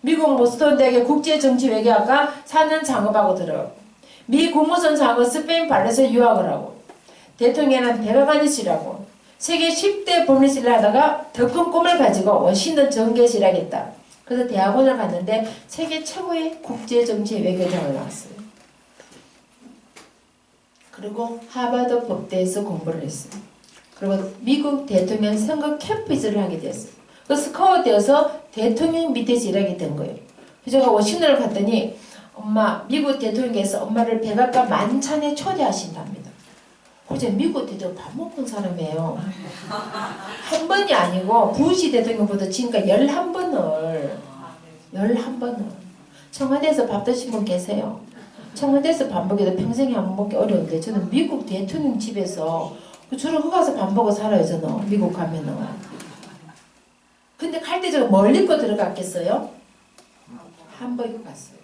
미국 보스턴 대학의 국제정치외교학과 4년 창업하고 들어. 미 국무선 장관 스페인 발레에서 유학을 하고 대통령은 백악관에서일하고 세계 10대 법률실을 하다가 더 큰 꿈을 가지고 워싱턴 정계에서 일하겠다. 그래서 대학원을 갔는데 세계 최고의 국제정치외교장을 나왔어요. 그리고 하버드 법대에서 공부를 했어요. 그리고 미국 대통령 선거 캠프에서를 하게 됐어요. 그 스카우트 되어서 대통령 밑에서 일하게 된 거예요. 그래서 제가 워싱턴을 갔더니 엄마, 미국 대통령께서 엄마를 백악관 만찬에 초대하신답니다. 그래서 미국 대통령 밥 먹은 사람이에요. 한 번이 아니고 부시 대통령보다 지금까지 11번을 청와대에서 밥 드신 분 계세요? 청와대에서 밥 먹기도 평생에 안 먹기 어려운데 저는 미국 대통령 집에서 주로 그 가서 밥 먹어 살아요. 저는 미국 가면은. 근데 갈 때 제가 뭘 입고 들어갔겠어요? 한복 입고 갔어요.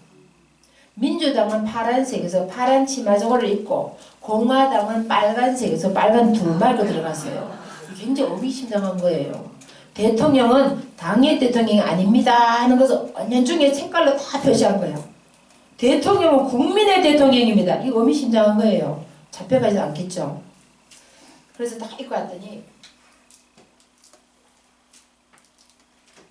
민주당은 파란색에서 파란 치마 저거를 입고 공화당은 빨간색에서 빨간 두루마 입고 들어갔어요. 굉장히 의미심장한 거예요. 대통령은 당의 대통령이 아닙니다 하는 것을 연중에 색깔로 다 표시한 거예요. 대통령은 국민의 대통령입니다. 이거 의미심장한 거예요. 잡혀가지 않겠죠. 그래서 딱 입고 왔더니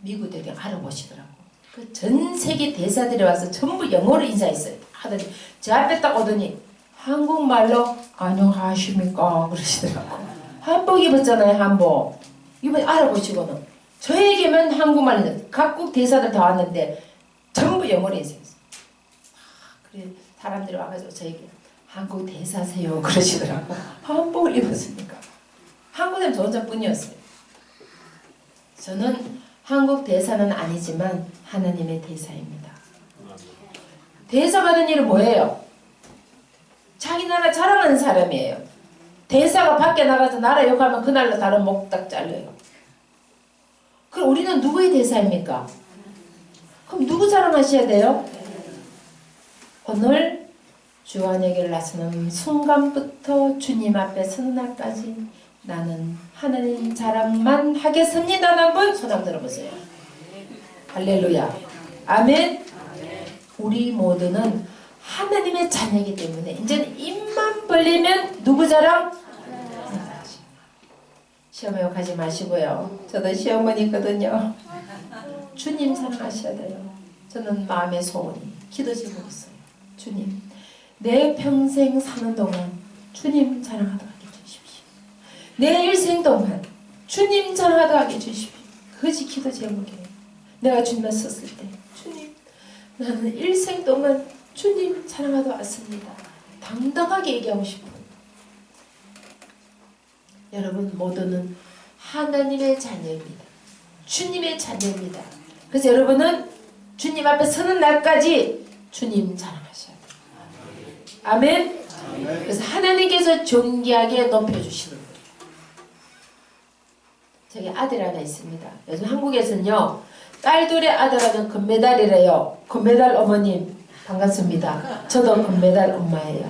미국 대통령 알아보시더라고. 그 전 세계 대사들이 와서 전부 영어로 인사했어요. 하더니 제 앞에 딱 오더니 한국말로 안녕하십니까 그러시더라고. 한복 입었잖아요. 한복. 이번에 알아보시고는 저에게만 한국말로 각국 대사들 다 왔는데 전부 영어로 인사했어요. 그래 사람들이 와가지고 저에게 한국 대사세요 그러시더라고. 한복을 입었으니까. 한국은 저 혼자뿐이었어요. 저는 한국 대사는 아니지만 하나님의 대사입니다. 대사가 하는 일은 뭐예요? 자기 나라 자랑하는 사람이에요. 대사가 밖에 나가서 나라 욕하면 그날로 다른 목 딱 잘려요. 그럼 우리는 누구의 대사입니까? 그럼 누구 자랑하셔야 돼요? 오늘 주안에게를 나서는 순간부터 주님 앞에 서는 날까지 나는 하나님 자랑만 하겠습니다. 한 분 손 한번 들어보세요. 할렐루야. 아멘. 우리 모두는 하나님의 자녀이기 때문에 이제는 입만 벌리면 누구 자랑? 시어머니 욕하지 마시고요. 저도 시어머니거든요. 주님 사랑하셔야 돼요. 저는 마음의 소원이 기도 제목 있어요. 주님 내 평생 사는 동안 주님 자랑하도록 해주십시오. 내 일생 동안 주님 자랑하도록 해주십시오. 그것이 기도 제목이에요. 내가 주님 앞에 섰을 때 주님 나는 일생 동안 주님 자랑하도록 왔습니다. 당당하게 얘기하고 싶어요. 여러분 모두는 하나님의 자녀입니다. 주님의 자녀입니다. 그래서 여러분은 주님 앞에 서는 날까지 주님 자랑하셔야 돼요. 아멘. 그래서 하나님께서 존귀하게 높여주시는 거예요. 저기 아들 하나 있습니다. 요즘 한국에서는요 딸들의 아들 하면 금메달이래요. 금메달 어머님 반갑습니다. 저도 금메달 엄마예요.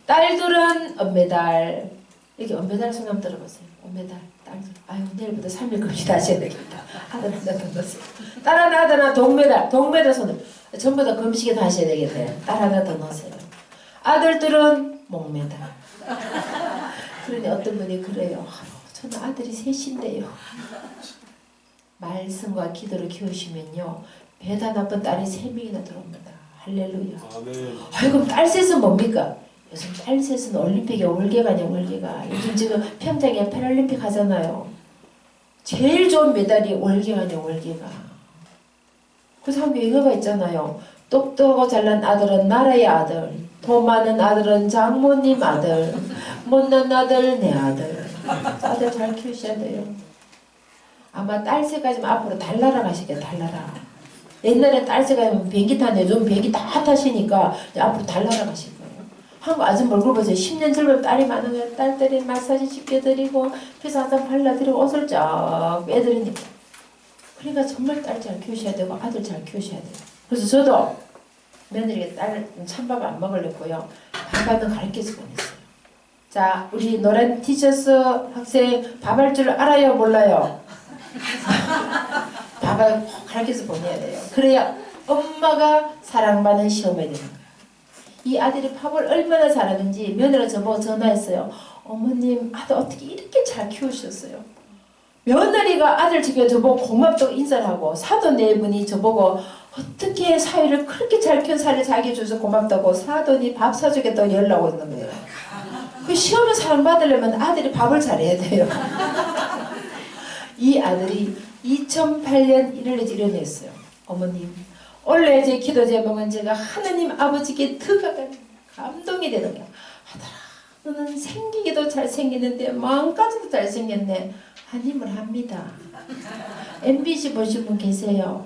딸들은 은메달. 이렇게 은메달 손 한번 들어보세요. 은메달 딸들. 아유 내일부터 3일 금식 하셔야 되겠다. 아들 하나 더 넣으세요. 딸 하나 아들 하나 동메달. 동메달 손을 전부 다 금식에 다 하셔야 되겠네요. 딸 하나 더 넣으세요. 아들들은 목메달. 그러니 어떤 분이 그래요. 저는 아들이 셋인데요. 말씀과 기도를 키우시면요 배다 나쁜 딸이 3명이나 들어옵니다. 할렐루야. 아유 그럼 딸 셋은 뭡니까? 요즘 딸 셋은 올림픽에 월계가냐 월계가. 요즘 지금 평창에 패럴림픽 하잖아요. 제일 좋은 메달이 월계가냐 월계가. 그래서 한 외교가 있잖아요. 똑똑하고 잘난 아들은 나라의 아들, 돈 많은 아들은 장모님 아들, 못난 아들 내 아들. 아들 잘 키우셔야 돼요. 아마 딸새까지는 앞으로 달나라 가시게 달나라. 옛날에 딸새가 비행기 타는데 요즘 비행기 다 타시니까 앞으로 달나라 가실 거예요. 한국 아줌마 얼굴 보세요. 10년 젊은 딸이 많은 거예요. 딸들이 마사지 시켜드리고 피자 한잔 발라드리고 옷을 쫙 빼드리니까. 그러니까 정말 딸 잘 키우셔야 되고 아들 잘 키우셔야 돼요. 그래서 저도 며느리가 딸 찬밥 안 먹으려고요. 밥은 가르쳐서 보냈어요. 자, 우리 노란 티셔츠 학생 밥할 줄 알아요? 몰라요? 밥을 가르쳐서 보내야 돼요. 그래야 엄마가 사랑받는 시험을 되는 거야. 이 아들이 밥을 얼마나 잘하는지 며느리가 저보고 전화했어요. 어머님, 아들 어떻게 이렇게 잘 키우셨어요? 며느리가 아들 지켜 저보고 고맙다고 인사를 하고, 사돈 네 분이 저보고 어떻게 사위를 그렇게 잘 키운 사위를 자기 줘서 고맙다고, 사돈이 밥 사주겠다고 연락 오는 거예요. 그 시험을 사랑받으려면 아들이 밥을 잘해야 돼요. 이 아들이 2008년 1월에 이뤄냈어요. 어머님, 원래 제 기도 제목은 제가 하나님 아버지께 더 가까이 감동이 되는 거야. 아들아, 너는 생기기도 잘생기는데 마음까지도 잘생겼네. 한임을 합니다. MBC 보신 분 계세요?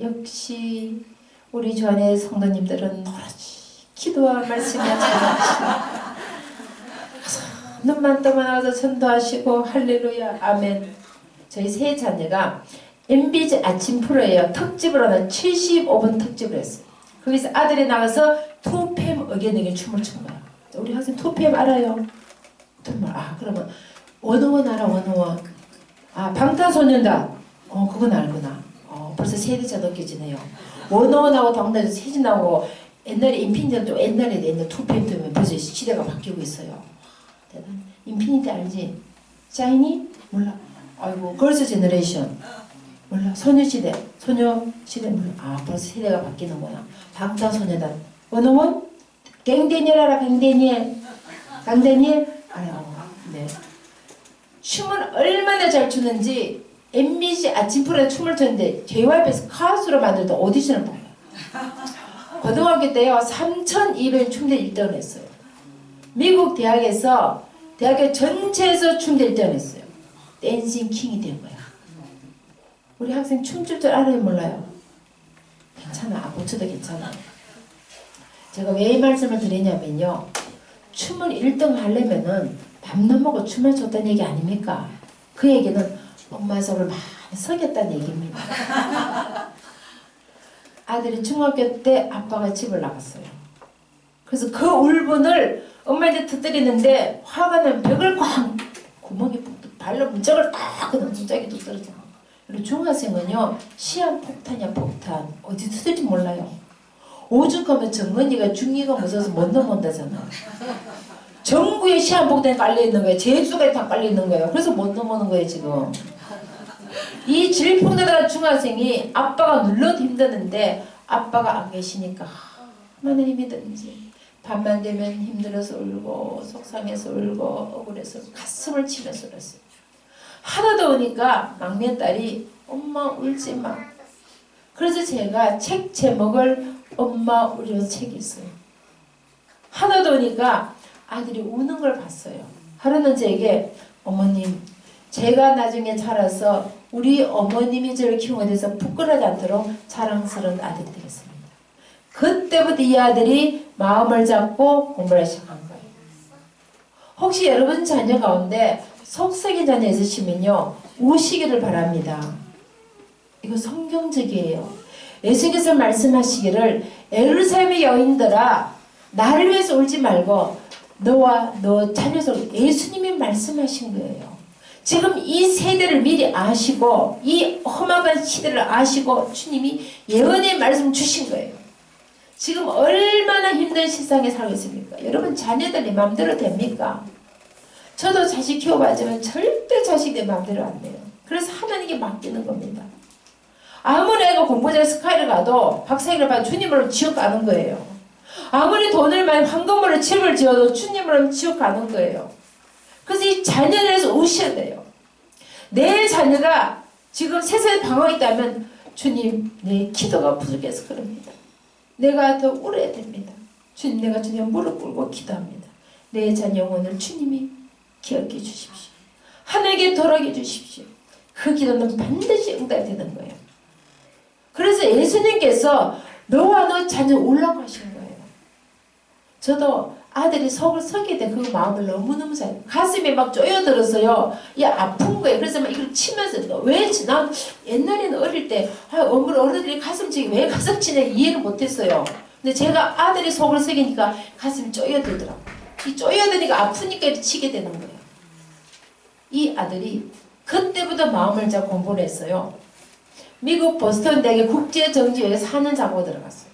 역시 우리 주안의 성도님들은 오로지 기도와 말씀에 잘하시다. 눈만 떠나서 전도하시고 할렐루야 아멘. 저희 세 자녀가 MBC 아침 프로예요. 특집을 하나 75분 특집을 했어요. 거기서 아들이 나가서 2PM 어게인에게 춤을 춘 거야. 우리 학생 2PM 알아요? 정말 그러면 원어원 알아? 원어원. 방탄소년단. 그건 알구나. 벌써 세대차 느껴지네요. 원어원하고 방탄소년단 세진 나오고 옛날에 인피니티는 또 옛날에 2PM 때문에 벌써 시대가 바뀌고 있어요. 대단. 인피니티 알지? 샤이니? 몰라. 아이고 걸스 제너레이션. 몰라. 소녀시대. 소녀시대 몰라. 벌써 세대가 바뀌는구나. 방탄소년단. 원어원? 갱데니엘 알아? 갱데니엘? 강데니엘? 알아요. 네. 춤을 얼마나 잘 추는지 MBC 아침 프로에 춤을 췄는데 JYP에서 가수로 만들던 오디션을 본 거예요. 고등학교 때요 3,200 춤대 1등을 했어요. 미국 대학에서 대학교 전체에서 춤대 1등을 했어요. 댄싱 킹이 된 거야. 우리 학생 춤출 줄 알아요? 몰라요? 괜찮아. 못 춰도 괜찮아. 제가 왜 이 말씀을 드리냐면요. 춤을 1등 하려면은 밥만 먹고 춤을 췄다는 얘기 아닙니까? 그 얘기는 엄마의 속을 많이 썩였다는 얘기입니다. 아들이 중학교 때 아빠가 집을 나갔어요. 그래서 그 울분을 엄마한테 터뜨리는데 화가 나면 벽을 꽉 구멍에 발로 문짝을 딱 그냥 문짝이 뚝 떨어져. 그리고 중학생은요 시한폭탄이야 폭탄. 어디 터질지 몰라요. 오죽하면 정근이가 중2가 무서워서 못 넘어온다잖아. 전국에 시한폭탄이 깔려있는 거예요. 제주까지 다 깔려있는 거예요. 그래서 못 넘어오는 거예요 지금. 이 질풍노도한 중학생이 아빠가 눌러도 힘드는데 아빠가 안 계시니까 얼마나 힘이 드는지 밤만 되면 힘들어서 울고 속상해서 울고 억울해서 가슴을 치면서 울었어요. 하나도 오니까 막내딸이 엄마 울지마. 그래서 제가 책 제목을 엄마 울리는 책이 있어요. 하나도 오니까 아들이 우는 걸 봤어요. 하루는 제게 어머님 제가 나중에 자라서 우리 어머님이 저를 키운 것에 대해서 부끄러워하지 않도록 자랑스러운 아들이 되겠습니다. 그때부터 이 아들이 마음을 잡고 공부를 시작한 거예요. 혹시 여러분 자녀 가운데 속썩인 자녀 있으시면요 우시기를 바랍니다. 이거 성경적이에요. 예수께서 말씀하시기를 예루살렘의 여인들아 나를 위해서 울지 말고 너와 너 자녀 속 예수님이 말씀하신 거예요. 지금 이 세대를 미리 아시고 이 험악한 시대를 아시고 주님이 예언의 말씀 주신 거예요. 지금 얼마나 힘든 세상에 살고 있습니까? 여러분 자녀들이 마음대로 됩니까? 저도 자식 키워봤지만 절대 자식 내 마음대로 안 돼요. 그래서 하나님께 맡기는 겁니다. 아무리 애가 공부 잘 스카이를 가도 박사학위를 받아 주님으로 지옥 가는 거예요. 아무리 돈을 많이 황금으로 집을 지어도 주님으로 지옥 가는 거예요. 그래서 이 자녀에 대해서 우셔야 돼요. 내 자녀가 지금 세상에 방황이 있다면 주님 내 기도가 부족해서 그럽니다. 내가 더 울어야 됩니다. 주님 내가 주님 무릎 꿇고 기도합니다. 내 자녀 영혼을 주님이 기억해 주십시오. 하나님께 돌아게 주십시오. 그 기도는 반드시 응답되는 거예요. 그래서 예수님께서 너와 너 자녀 울라고 하신 거예요. 저도 아들이 속을 썩게 된 그 마음을 너무너무 잘 가슴이 막 쪼여들었어요. 아픈 거예요. 그래서 막 이걸 치면서 왜 난 옛날에는 어릴 때 어른들이 가슴 치기 왜 가슴 치냐 이해를 못했어요. 근데 제가 아들이 속을 썩이니까 가슴이 쪼여들더라고요. 이 쪼여드니까 아프니까 이렇게 치게 되는 거예요. 이 아들이 그때부터 마음을 잡고 공부를 했어요. 미국 보스턴 대학의 국제정치회에서 4년 장고 들어갔어요.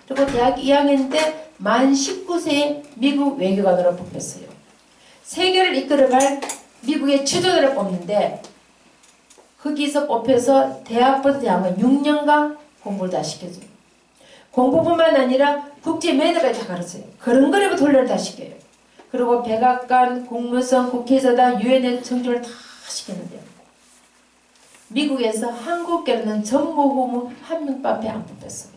그리고 대학 2학년 때 만 19세에 미국 외교관으로 뽑혔어요. 세계를 이끌어갈 미국의 지도자를 뽑는데 거기서 뽑혀서 대학부터 대학원 6년간 공부를 다 시켜줘요. 공부뿐만 아니라 국제 매너까지 다 가르쳐요. 걸음걸이부터 훈련을 다 시켜요. 그리고 백악관, 국무성, 국회의사당, 유엔의 청중을 다 시키는데요. 미국에서 한국계로는 전무후무 한 명밖에 안 뽑혔어요.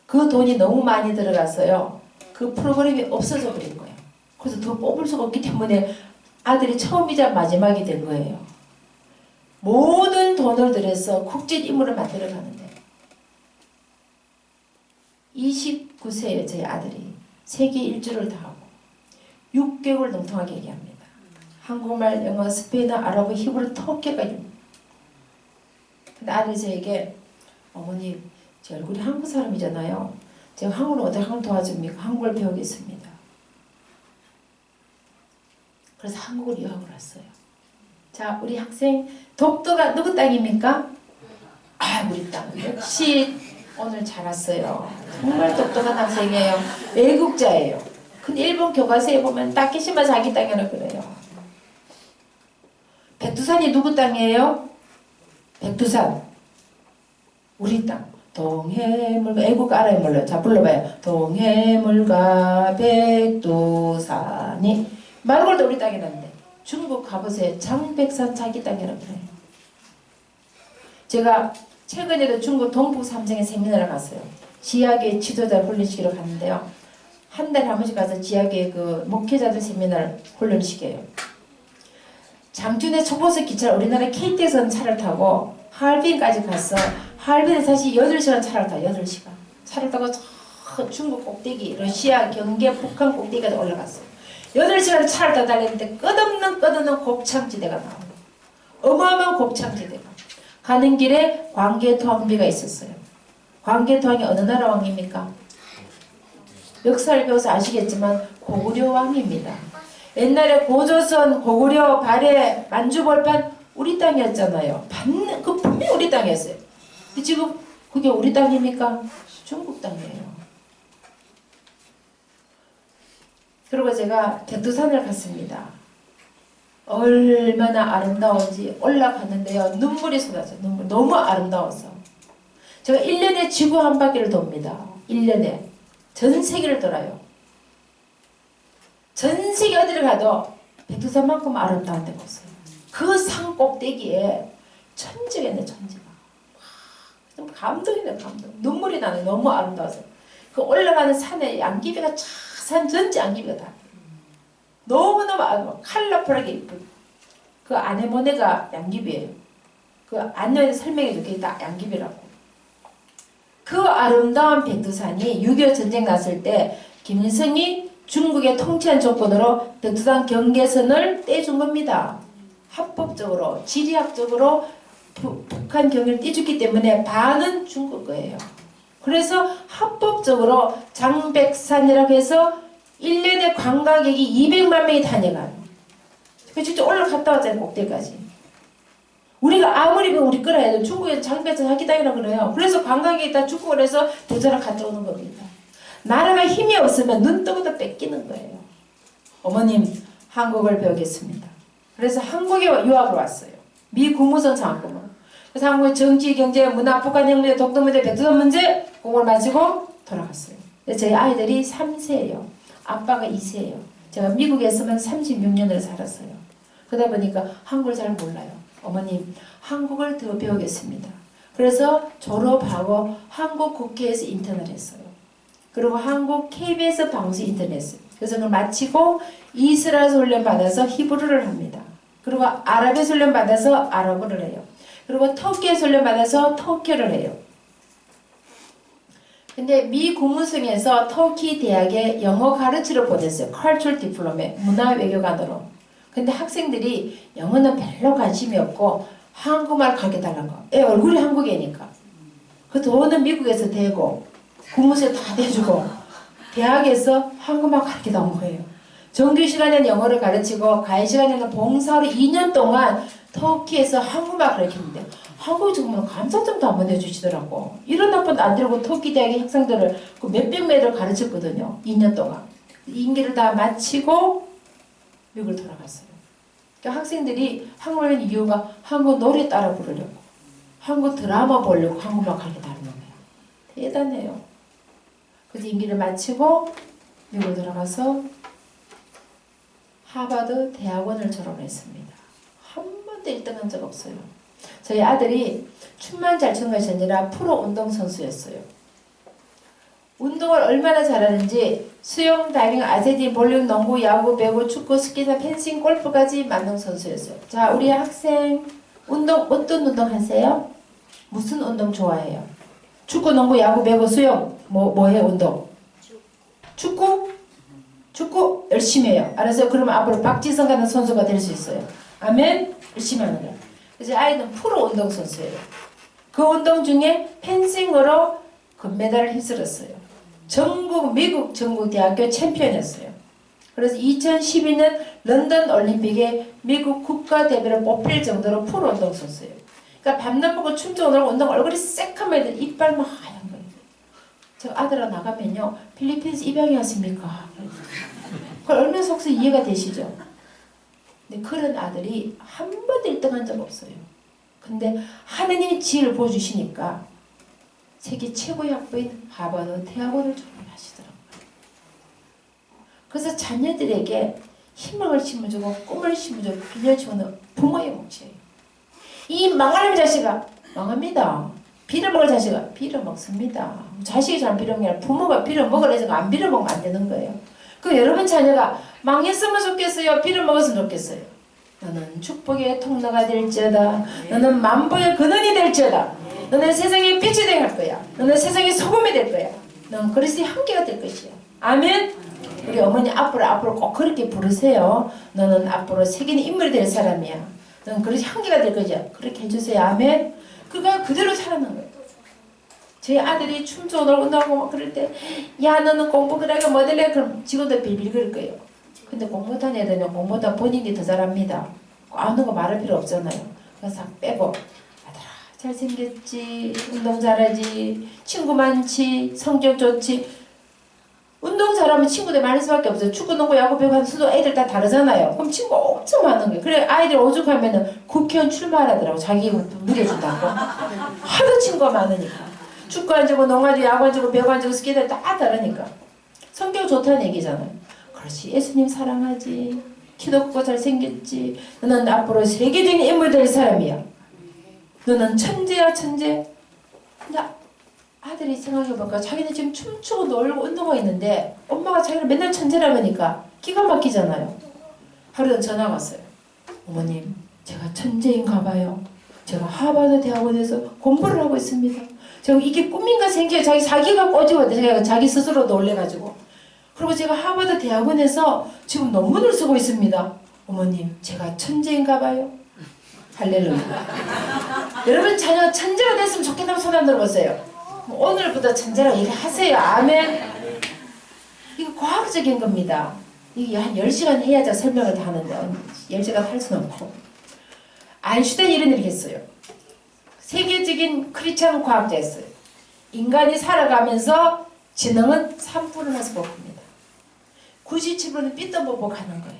그 돈이 너무 많이 들어가서요. 그 프로그램이 없어져 버린 거예요. 그래서 더 뽑을 수가 없기 때문에 아들이 처음이자 마지막이 된 거예요. 모든 돈을 들여서 국제 인물을 만들어 가는데 29세에 저희 아들이 세계 일주를 다 하고 6개월 능통하게 얘기합니다. 한국말, 영어, 스페인어, 아랍어, 히브리, 터키까지. 근데 아들이 저에게 어머니 제 얼굴이 한국 사람이잖아요. 제가 한국을 어떻게 한국 도와줍니까? 한국을 배우겠습니다. 그래서 한국을 유학을 왔어요. 자, 우리 학생 독도가 누구 땅입니까? 아, 우리 땅. 역시 오늘 잘 왔어요. 정말 똑똑한 학생이에요. 외국자예요. 근데 일본 교과서에 보면 타케시마 자기 땅이라고 그래요. 백두산이 누구 땅이에요? 백두산. 우리 땅. 동해물과 애국 알아요 몰라요? 자 불러봐요. 동해물과 백두산이 마르골도 우리 땅이라는데 중국 가보세요. 장백산 자기 땅이라고 그래요. 제가 최근에도 중국 동북 삼성에 세미나를 갔어요. 지하계 지도자 훈련시키러 갔는데요. 한 달에 한 번씩 가서 지하계 그 목회자들 세미나를 훈련시켜요. 장준의 초고속 기차를 우리나라 KT에서는 차를 타고 하얼빈까지 갔어. 하얼빈에 사실 8시간 차를 타요. 8시간. 차를 타고 저 중국 꼭대기, 러시아, 경계, 북한 꼭대기까지 올라갔어요. 8시간 차를 타고 달렸는데 끝없는 곱창지대가 나와요. 어마어마한 곱창지대가. 가는 길에 광개토왕비가 있었어요. 광개토왕이 어느 나라 왕입니까? 역사를 배워서 아시겠지만 고구려 왕입니다. 옛날에 고조선, 고구려, 발해, 만주벌판 우리 땅이었잖아요. 그 분명히 우리 땅이었어요. 근데 지금 그게 우리 땅입니까? 중국 땅이에요. 그리고 제가 백두산을 갔습니다. 얼마나 아름다운지 올라갔는데요. 눈물이 쏟아져요. 눈물. 너무 아름다워서. 제가 1년에 지구 한 바퀴를 돕니다. 1년에. 전 세계를 돌아요. 전 세계 어디를 가도 백두산만큼 아름다운 데가 없어요. 그 산 꼭대기에 천지가 있네, 천지가. 좀 감동이네, 감동. 눈물이 나네, 너무 아름다워서. 그 올라가는 산에 양귀비가 산 전체 양귀비가 다. 너무너무 아름다워. 컬러풀하게 이쁘고. 그 아네모네가 양귀비예요. 그 안내에 설명해 줄게, 다 양귀비라고. 그 아름다운 백두산이 6.25 전쟁 났을 때 김일성이 중국의 통치한 조건으로 백두산 경계선을 떼준 겁니다. 합법적으로, 지리학적으로 북한 경계를 떼줬기 때문에 반은 중국 거예요. 그래서 합법적으로 장백산이라고 해서 1년에 관광객이 200만 명이 다녀가요. 그 진짜 올라갔다 왔잖아요, 꼭대기까지. 우리가 아무리 우리 거라 해도 중국에서 장백산 하기 땅이라고 그래요. 그래서 관광객이 다 중국을 해서 부자를 가져오는 겁니다. 나라가 힘이 없으면 눈 뜨고도 뺏기는 거예요. 어머님, 한국을 배우겠습니다. 그래서 한국에 유학을 왔어요. 미 국무성 장학금으로. 그래서 한국의 정치, 경제, 문화, 북한혁명, 독도 문제, 백두산 문제 공부를 마치고 돌아갔어요. 저희 아이들이 3세예요. 아빠가 2세예요. 제가 미국에서만 36년을 살았어요. 그러다 보니까 한국을 잘 몰라요. 어머님, 한국을 더 배우겠습니다. 그래서 졸업하고 한국 국회에서 인턴을 했어요. 그리고 한국 KBS 방송 인턴을 했어요. 그래서 그걸 마치고 이스라엘에서 훈련 받아서 히브리어를 합니다. 그리고 아랍에서 훈련 받아서 아랍어를 해요. 그리고 터키에서 훈련 받아서 터키어를 해요. 근데 미 국무성에서 터키 대학에 영어 가르치러 보냈어요. Cultural Diploma, 문화 외교관으로. 근데 학생들이 영어는 별로 관심이 없고 한국말 가르쳐달라는 거. 애 얼굴이 한국이니까. 그 돈은 미국에서 대고 국무서에 다 대주고 대학에서 한국말 가르치다 온 거예요. 정규 시간에는 영어를 가르치고 가해 시간에는 봉사로 2년 동안 터키에서 한국말 가르치는데 한국에 정말 감사점도 한번 해주시더라고. 이런 나쁜 안 들고 터키대학의 학생들을 그 몇백 매를 가르쳤거든요. 2년 동안. 임기를 다 마치고 미국을 돌아갔어요. 그러니까 학생들이 한국에 있는 이유가 한국 노래 따라 부르려고, 한국 드라마 보려고 한국만 가르쳐 다니는 거예요. 대단해요. 그래서 임기를 마치고 미국을 돌아가서 하버드 대학원을 졸업했습니다. 한 번도 1등한 적 없어요. 저희 아들이 춤만 잘 추는 것이 아니라 프로 운동선수였어요. 운동을 얼마나 잘하는지 수영, 다이빙, 아세팅, 볼링, 농구, 야구, 배구, 축구, 스키나 펜싱, 골프까지 만능 선수였어요. 자, 우리 학생 운동 어떤 운동 하세요? 무슨 운동 좋아해요? 축구, 농구, 야구, 배구, 수영 뭐해 운동? 축구? 축구 열심히 해요. 알았어요? 그러면 앞으로 박지성 같은 선수가 될 수 있어요. 아멘? 열심히 하는 거예요. 그래서 아이는 프로 운동선수예요. 그 운동 중에 펜싱으로 금메달을 휩쓸었어요. 미국 전국 대학교 챔피언이었어요. 그래서 2012년 런던 올림픽에 미국 국가대표로 뽑힐 정도로 프로 운동선수예요. 그러니까 밥만 먹고 춤추고 놀고 운동 얼굴이 새카만 애들 이빨만 하얀 거예요. 저 아들하고 나가면요. 필리핀에서 입양이 왔습니까? 그걸 얼마나 속서 이해가 되시죠? 근데 그런 아들이 한 번도 1등한 적 없어요. 근데 하느님이 지혜를 보여주시니까 세계 최고의 학부인 하버드 대학원을 졸업하시더라고요. 그래서 자녀들에게 희망을 심어주고 꿈을 심어주고 빌려주는 부모의 몫이에요. 이 망하는 자식아 망합니다. 빌어먹을 자식아 빌어먹습니다. 자식이 잘 빌어먹는 게 아니라 부모가 빌어먹으라 해서 안 빌어먹으면 안 되는 거예요. 그 여러분 자녀가 망했으면 좋겠어요? 빌어먹었으면 좋겠어요? 너는 축복의 통로가 될지어다. 너는 만보의 근원이 될지어다. 너는 세상의 빛이 되게 할 거야. 너는 세상의 소금이 될 거야. 너는 그리스도의 향기가 될 것이야. 아멘. 우리 어머니 앞으로 꼭 그렇게 부르세요. 너는 앞으로 세계의 인물이 될 사람이야. 너는 그리스도의 향기가 될 것이야. 그렇게 해주세요. 아멘. 그가 그대로 살아난 거예요. 제 아들이 춤추고 놀고 운동하고 막 그럴 때, 야 너는 공부 그래가 뭐 될래? 그럼 지금도 빌빌 그럴 거예요. 근데 공부 못한 애들은 공부보다 본인이 더 잘합니다. 아는 거 말할 필요 없잖아요. 그래서 빼고 아들아 잘생겼지, 운동 잘하지, 친구 많지, 성격 좋지. 운동 잘하면 친구들 많을 수밖에 없어요. 축구, 농구, 야구, 배구 하는 수도 애들 다 다르잖아요. 그럼 친구 엄청 많은 거예요. 그래 아이들 오죽하면은 국회의원 출마하더라고. 자기 무게준다고. 하도 친구가 많으니까. 축구 안 주고 농구 안 주고 야구 안 주고 배구 안 주고 스키들 다 다르니까. 성격 좋다는 얘기잖아요. 그렇지. 예수님 사랑하지. 키도 크고 잘생겼지. 너는 앞으로 세계적인 인물 될 사람이야. 너는 천재야 천재. 근데 아들이 생각해보니까 자기는 지금 춤추고 놀고 운동하고 있는데 엄마가 자기를 맨날 천재라고 하니까 기가 막히잖아요. 하루는 전화가 왔어요. 어머님 제가 천재인가 봐요. 제가 하버드 대학원에서 공부를 하고 있습니다. 제가 이게 꿈인가 생겨요. 자기가 꼬집어 자기 스스로 놀래가지고. 그리고 제가 하버드 대학원에서 지금 논문을 쓰고 있습니다. 어머님 제가 천재인가 봐요. 할렐루야. 여러분 자녀가 천재가 됐으면 좋겠다고 손 안 들어보세요. 오늘부터 천재라고 얘기하세요. 아멘. 이거 과학적인 겁니다. 이게 한 10시간 해야지 설명을 다 하는데 10시간 할 수는 없고. 아인슈타인이 이런 얘기를 했어요. 세계적인 크리스찬 과학자였어요. 인간이 살아가면서 지능은 3%에서 뽑힙니다. 97%는 삐뚤보복하는 거예요.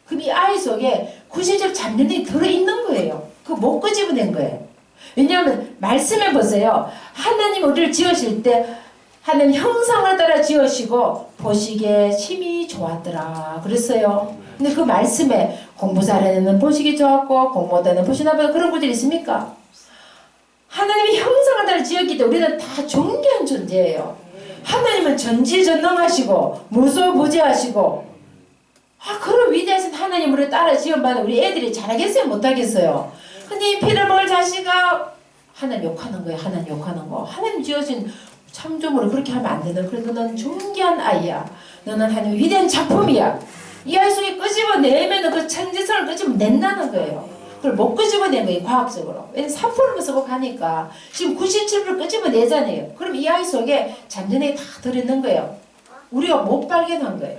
그럼 이 아이 속에 97% 잡념이 들어있는 거예요. 그거 못 끄집어낸 거예요. 왜냐하면 말씀해 보세요. 하나님 우리를 지으실 때 하나님 형상을 따라 지으시고 보시기에 심히 좋았더라 그랬어요. 근데 그 말씀에 공부 잘하는 애는 보시기 좋았고 공부 못하는 보시 나쁘다 그런 구절이 있습니까? 하나님이 형상을 따라 지었기 때문에 우리는 다 존귀한 존재예요. 하나님은 전지전능하시고 무소부재하시고 그런 위대하신 하나님 우리를 따라 지어봐도 우리 애들이 잘하겠어요? 못하겠어요? 근데 이 피를 먹을 자식아 하나님 욕하는 거예요. 하나님 욕하는 거. 하나님 지어진 창조물을 그렇게 하면 안 되는. 그래도 너는 존귀한 아이야. 너는 하나님 위대한 작품이야. 이 아이 속에 끄집어내면 그 천재성을 끄집어낸다는 거예요. 그걸 못 끄집어낸 거예요. 과학적으로. 왜냐면 3%만 쓰고 가니까 지금 97% 끄집어내잖아요. 그럼 이 아이 속에 잔전이 다 들어있는 거예요. 우리가 못 발견한 거예요.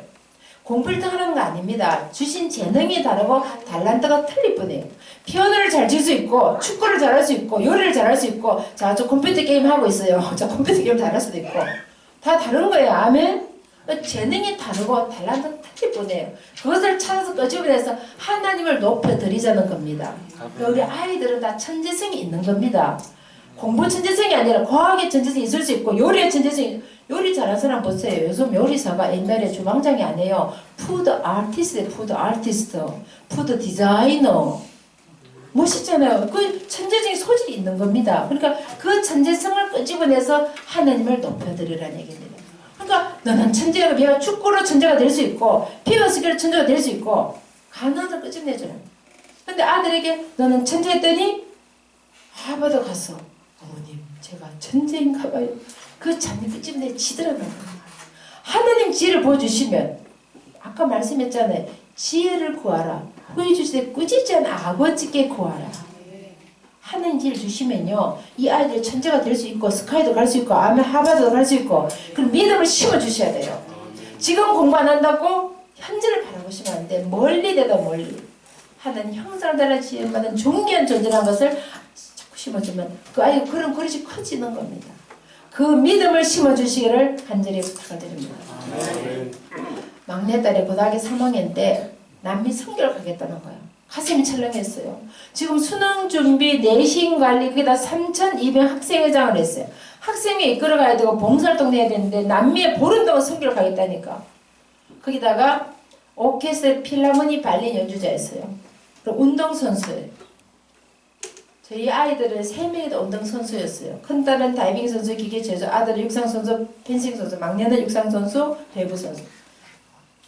공부 1등 하는 거 아닙니다. 주신 재능이 다르고 달란트가 틀릴 뿐이에요. 피아노를 잘 칠 수 있고 축구를 잘할 수 있고 요리를 잘할 수 있고 자, 저 컴퓨터 게임 하고 있어요. 저 컴퓨터 게임 잘할 수도 있고 다 다른 거예요. 아멘? 재능이 다르고 달란트가 틀릴 뿐이에요. 그것을 찾아서 끄집어내서 하나님을 높여드리자는 겁니다. 우리 아이들은 다 천재성이 있는 겁니다. 공부 천재성이 아니라 과학의 천재성이 있을 수 있고 요리의 천재성이 요리 잘하는 사람 보세요. 요즘 요리사가 옛날에 주방장이 아니에요. 푸드 아티스트, 푸드 디자이너. 멋있잖아요. 그 천재적인 소질이 있는 겁니다. 그러니까 그 천재성을 끄집어내서 하나님을 높여드리라는 얘기입니다. 그러니까 너는 천재가 내가 축구로 천재가 될 수 있고 피겨스키로 천재가 될 수 있고 가능한 끄집어내줘요. 근데 아들에게 너는 천재였더니 하버드 가서 어머님 제가 천재인가 봐요. 그 자녀 끄집어내 지더라고요. 하나님 지혜를 보여주시면 아까 말씀했잖아요. 지혜를 구하라. 후회 주시되 꾸짖지 않아 아버지께 구하라. 하나님 지혜를 주시면요. 이 아이들이 천재가 될 수 있고 스카이도 갈 수 있고 아멘 하버드도 갈 수 있고 그럼 믿음을 심어주셔야 돼요. 지금 공부 안 한다고 현재를 바라보시면 안 돼. 멀리 되다 멀리. 하나님 형상을 따라 지혜받은 존귀한 존재라는 것을 자꾸 심어주면 그 아이가 그런 그릇이 커지는 겁니다. 그 믿음을 심어주시기를 간절히 부탁을 드립니다. 막내딸이 고등학교 3학년 때 남미 선교를 가겠다는 거예요. 가슴이 철렁했어요. 지금 수능 준비, 내신 관리, 거기다 3,200 학생회장을 했어요. 학생회 이끌어가야 되고 봉사활동 해야 되는데 남미에 보름 동안 선교를 가겠다니까. 거기다가 오케스트라 필라모니 발린 연주자였어요. 그리고 운동선수예요. 저희 아이들은 3명이 다 운동선수였어요. 큰딸은 다이빙 선수, 기계체조, 아들은 육상선수, 펜싱 선수, 막내는 육상선수, 배구 선수.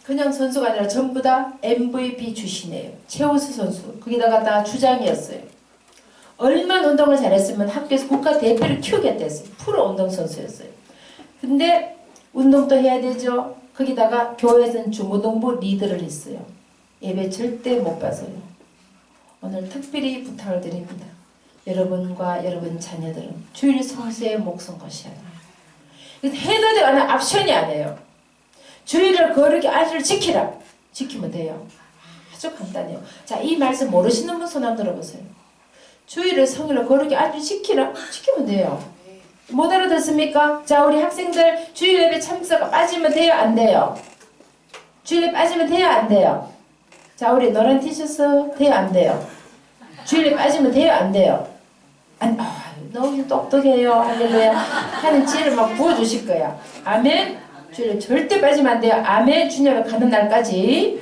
그냥 선수가 아니라 전부 다 MVP 출신이에요. 최우수 선수. 거기다가 다 주장이었어요. 얼마나 운동을 잘했으면 학교에서 국가대표를 키우겠다 했어요. 프로 운동선수였어요. 근데 운동도 해야 되죠. 거기다가 교회에서는 중고등부 리더를 했어요. 예배 절대 못 봐서요. 오늘 특별히 부탁을 드립니다. 여러분과 여러분 자녀들은 주일 성수의 목숨 것이야. 해도 되고 안 옵션이 아니에요. 주일을 거룩히 아이를 지키라. 지키면 돼요. 아주 간단해요. 자, 이 말씀 모르시는 분 손 한번 들어보세요. 주일을 성일을 거룩히 아이를 지키라. 지키면 돼요. 못 알아듣습니까? 자, 우리 학생들 주일 예배 참석 빠지면 돼요? 안 돼요? 주일에 빠지면 돼요? 안 돼요? 자, 우리 노란 티셔츠 돼요? 안 돼요? 주일에 빠지면 돼요? 안 돼요? 너무 똑똑해요. 할렐루야. 하는 지혜를 막 부어주실 거야. 아멘. 주일에 절대 빠지면 안 돼요. 아멘. 주님을 가는 날까지.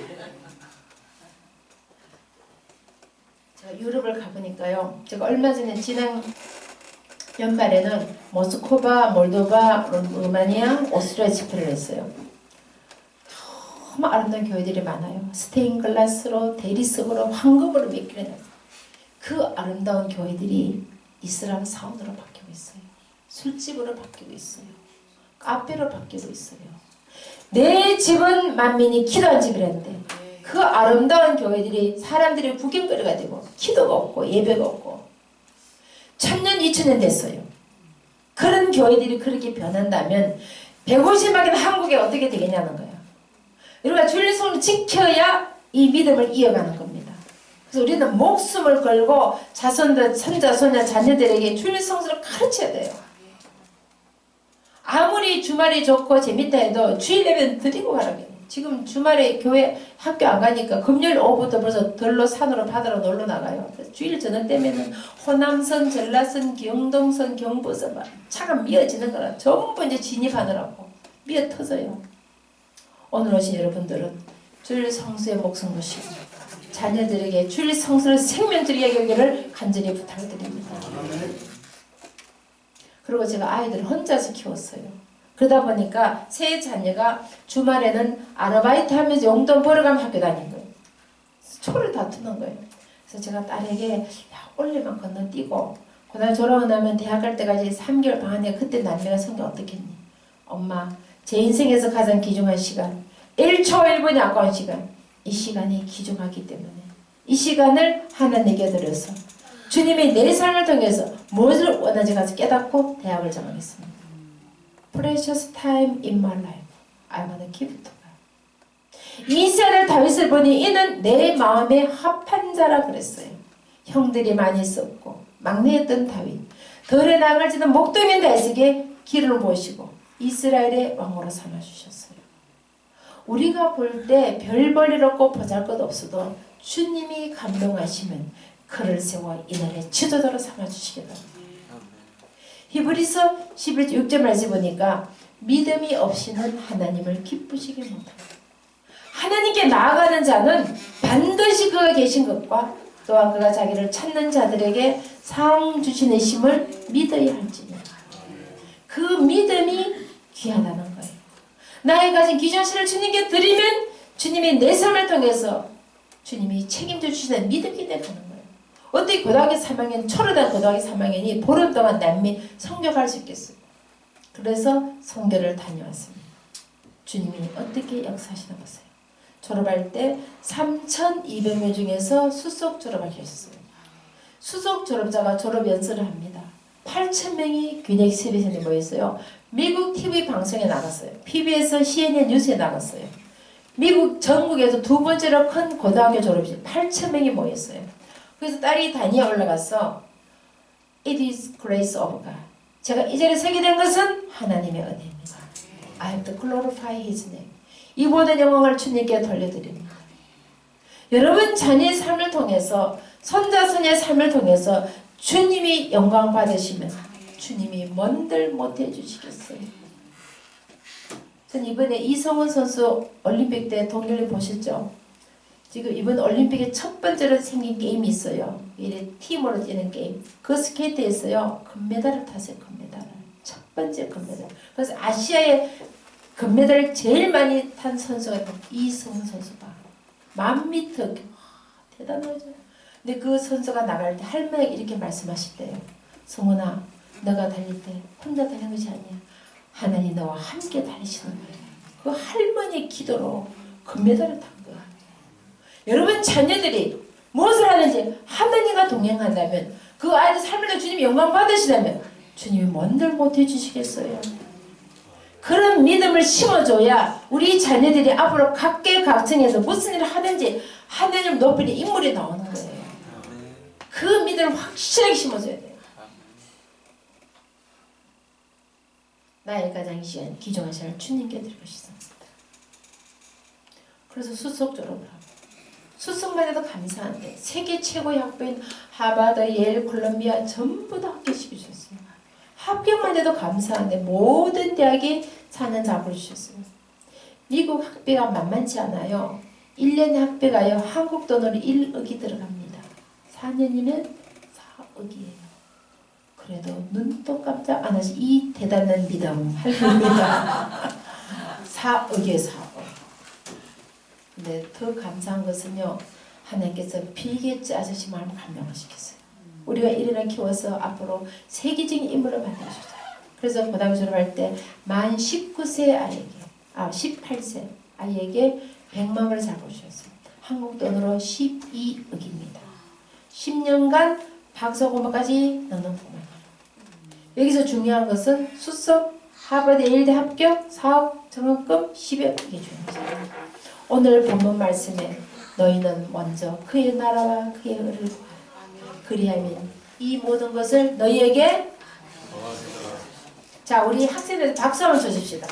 제가 유럽을 가보니까요. 제가 얼마 전에 지난 연말에는 모스크바, 몰도바, 루마니아, 오스트리아 집회를 했어요. 너무 아름다운 교회들이 많아요. 스테인글라스로, 대리석으로, 황금으로 메꾸는 그 아름다운 교회들이 이슬람 사원으로 바뀌고 있어요. 술집으로 바뀌고 있어요. 카페로 바뀌고 있어요. 내 집은 만민이 기도한 집이라는데 그 아름다운 교회들이 사람들이 구경거리가 되고 기도가 없고 예배가 없고 1000년 2000년 됐어요. 그런 교회들이 그렇게 변한다면 150만인 한국에 어떻게 되겠냐는 거예요. 우리가 주일성을 지켜야 이 믿음을 이어가는 겁니다. 그래서 우리는 목숨을 걸고 자손들, 손자, 손녀, 자녀들에게 주일성수를 가르쳐야 돼요. 아무리 주말이 좋고 재밌다 해도 주일 예배는 드리고 가라고요. 지금 주말에 교회 학교 안 가니까 금요일 오후부터 벌써 들로 산으로 바다로 놀러 나가요. 그래서 주일 저녁 때면은 호남선, 전라선, 경동선, 경부선 막 차가 미어지는 거라 전부 이제 진입하느라고 미어 터져요. 오늘 오신 여러분들은 주일 성수의 목숨 것이고 자녀들에게 주일 성수를 생명줄이게 여기를 간절히 부탁드립니다. 그리고 제가 아이들을 혼자서 키웠어요. 그러다 보니까 세 자녀가 주말에는 아르바이트 하면서 용돈 벌어가면 학교 다닌 거예요. 초를 다투는 거예요. 그래서 제가 딸에게 야, 올해만 건너뛰고 고등학교 졸업하고 나면 대학 갈 때까지 3개월 반 안에 그때 남매가 성경 어떻겠니? 엄마 제 인생에서 가장 귀중한 시간 1초 1분이 아까운 시간 이 시간이 귀중하기 때문에 이 시간을 하나님께 드려서 주님이 내 삶을 통해서 무엇을 원하는지 가서 깨닫고 대학을 정하겠습니다. Precious time in my life. I want to give it to God. 이스라엘 다윗을 보니 이는 내 마음에 합한 자라 그랬어요. 형들이 많이 있었고 막내였던 다윗, 덜에 나갈지는 목동인 다윗에게 길을 보시고 이스라엘의 왕으로 삼아주셨어요. 우리가 볼 때 별 볼일 없고 보잘것 없어도 주님이 감동하시면 그를 세워 이 나라의 지도자로 삼아주시겠다. 히브리서 11장 6절 말씀 보니까 믿음이 없이는 하나님을 기쁘시게 못합니다. 하나님께 나아가는 자는 반드시 그가 계신 것과 또한 그가 자기를 찾는 자들에게 상 주시는 심을 믿어야 할지니 그 믿음이 귀하다는 거예요. 나의 가진 기존신을 주님께 드리면 주님이 내 삶을 통해서 주님이 책임져 주시는 믿음이 되는 거예요. 어떻게 고등학교 3학년, 초로단 고등학교 3학년이 보름 동안 남미 성교할 수 있겠어요? 그래서 성교를 다녀왔습니다. 주님이 어떻게 역사하시나 보세요. 졸업할 때 3,200명 중에서 수석 졸업하셨어요. 수석 졸업자가 졸업 연설을 합니다. 8,000명이 귀넥 세비전에 모였어요. 미국 TV 방송에 나갔어요. PBS, CNN 뉴스에 나갔어요. 미국 전국에서 두 번째로 큰 고등학교 졸업식 8,000명이 모였어요. 그래서 딸이 단위에 올라가서 It is grace of God. 제가 이 자리에 서게 된 것은 하나님의 은혜입니다. I have to glorify His name. 이 모든 영광을 주님께 돌려드립니다. 여러분 자녀의 삶을 통해서 손자손의 삶을 통해서 주님이 영광 받으시면 주님이 뭔들 못해 주시겠어요. 전 이번에 이성훈 선수 올림픽 때 동계올림픽 보셨죠? 지금 이번 올림픽에 첫 번째로 생긴 게임이 있어요. 이래 팀으로 뛰는 게임. 그 스케이트에서요. 금메달을 탔어요. 금메달을. 첫 번째 금메달. 그래서 아시아에 금메달을 제일 많이 탄 선수가 이성훈 선수가 1000m. 대단하죠. 근데 그 선수가 나갈 때 할머니가 이렇게 말씀하셨대요. 성훈아, 너가 달릴 때 혼자 달리는 것이 아니야. 하나님 너와 함께 달리시는 거예요. 그 할머니의 기도로 금메달을 탄 거예요. 여러분 자녀들이 무엇을 하는지 하나님과 동행한다면 그 아이들 삶을 주님이 영광 받으시다면 주님이 뭔들 못해 주시겠어요. 그런 믿음을 심어줘야 우리 자녀들이 앞으로 각계각층에서 무슨 일을 하든지 하나님을 높이는 인물이 나오는 거예요. 그 믿음을 확실하게 심어줘야 돼요. 나의 가장 시간 귀중한 시간을 주님께 드리고 싶습니다. 그래서 수석 졸업을 하고 수석만 해도 감사한데 세계 최고의 학부인 하버드, 예일, 콜롬비아 전부 다 합격시켜주셨어요. 합격만 해도 감사한데 모든 대학에 4년 잡을 주셨어요. 미국 학비가 만만치 않아요. 1년에 학비가요. 한국 돈으로 1억이 들어갑니다. 4년이면 4억이에요. 그래도 눈도 깜짝 안 하시 이 대단한 믿음 할렐루야. 4억이에요. 4억. 근데 더 감사한 것은요. 하나님께서 빌게이츠 아저씨 마음을 감동하시겠어요. 우리가 이래나 키워서 앞으로 세계적인 인물을 만들어주자. 그래서 고등학교 졸업할 때 만 19세 아이에게 18세 아이에게 100만 원을 잡아주셨어요. 한국 돈으로 12억입니다. 10년간 박사공부까지 넣는 부분. 여기서 중요한 것은 수석, 하버드, 예일대 합격, 4억 정원금, 10억 이게 중요합니다. 오늘 본문 말씀에 너희는 먼저 그의 나라와 그의 의를 구하라. 그리하면 이 모든 것을 너희에게 자 우리 학생들 박수 한번 쳐줍시다.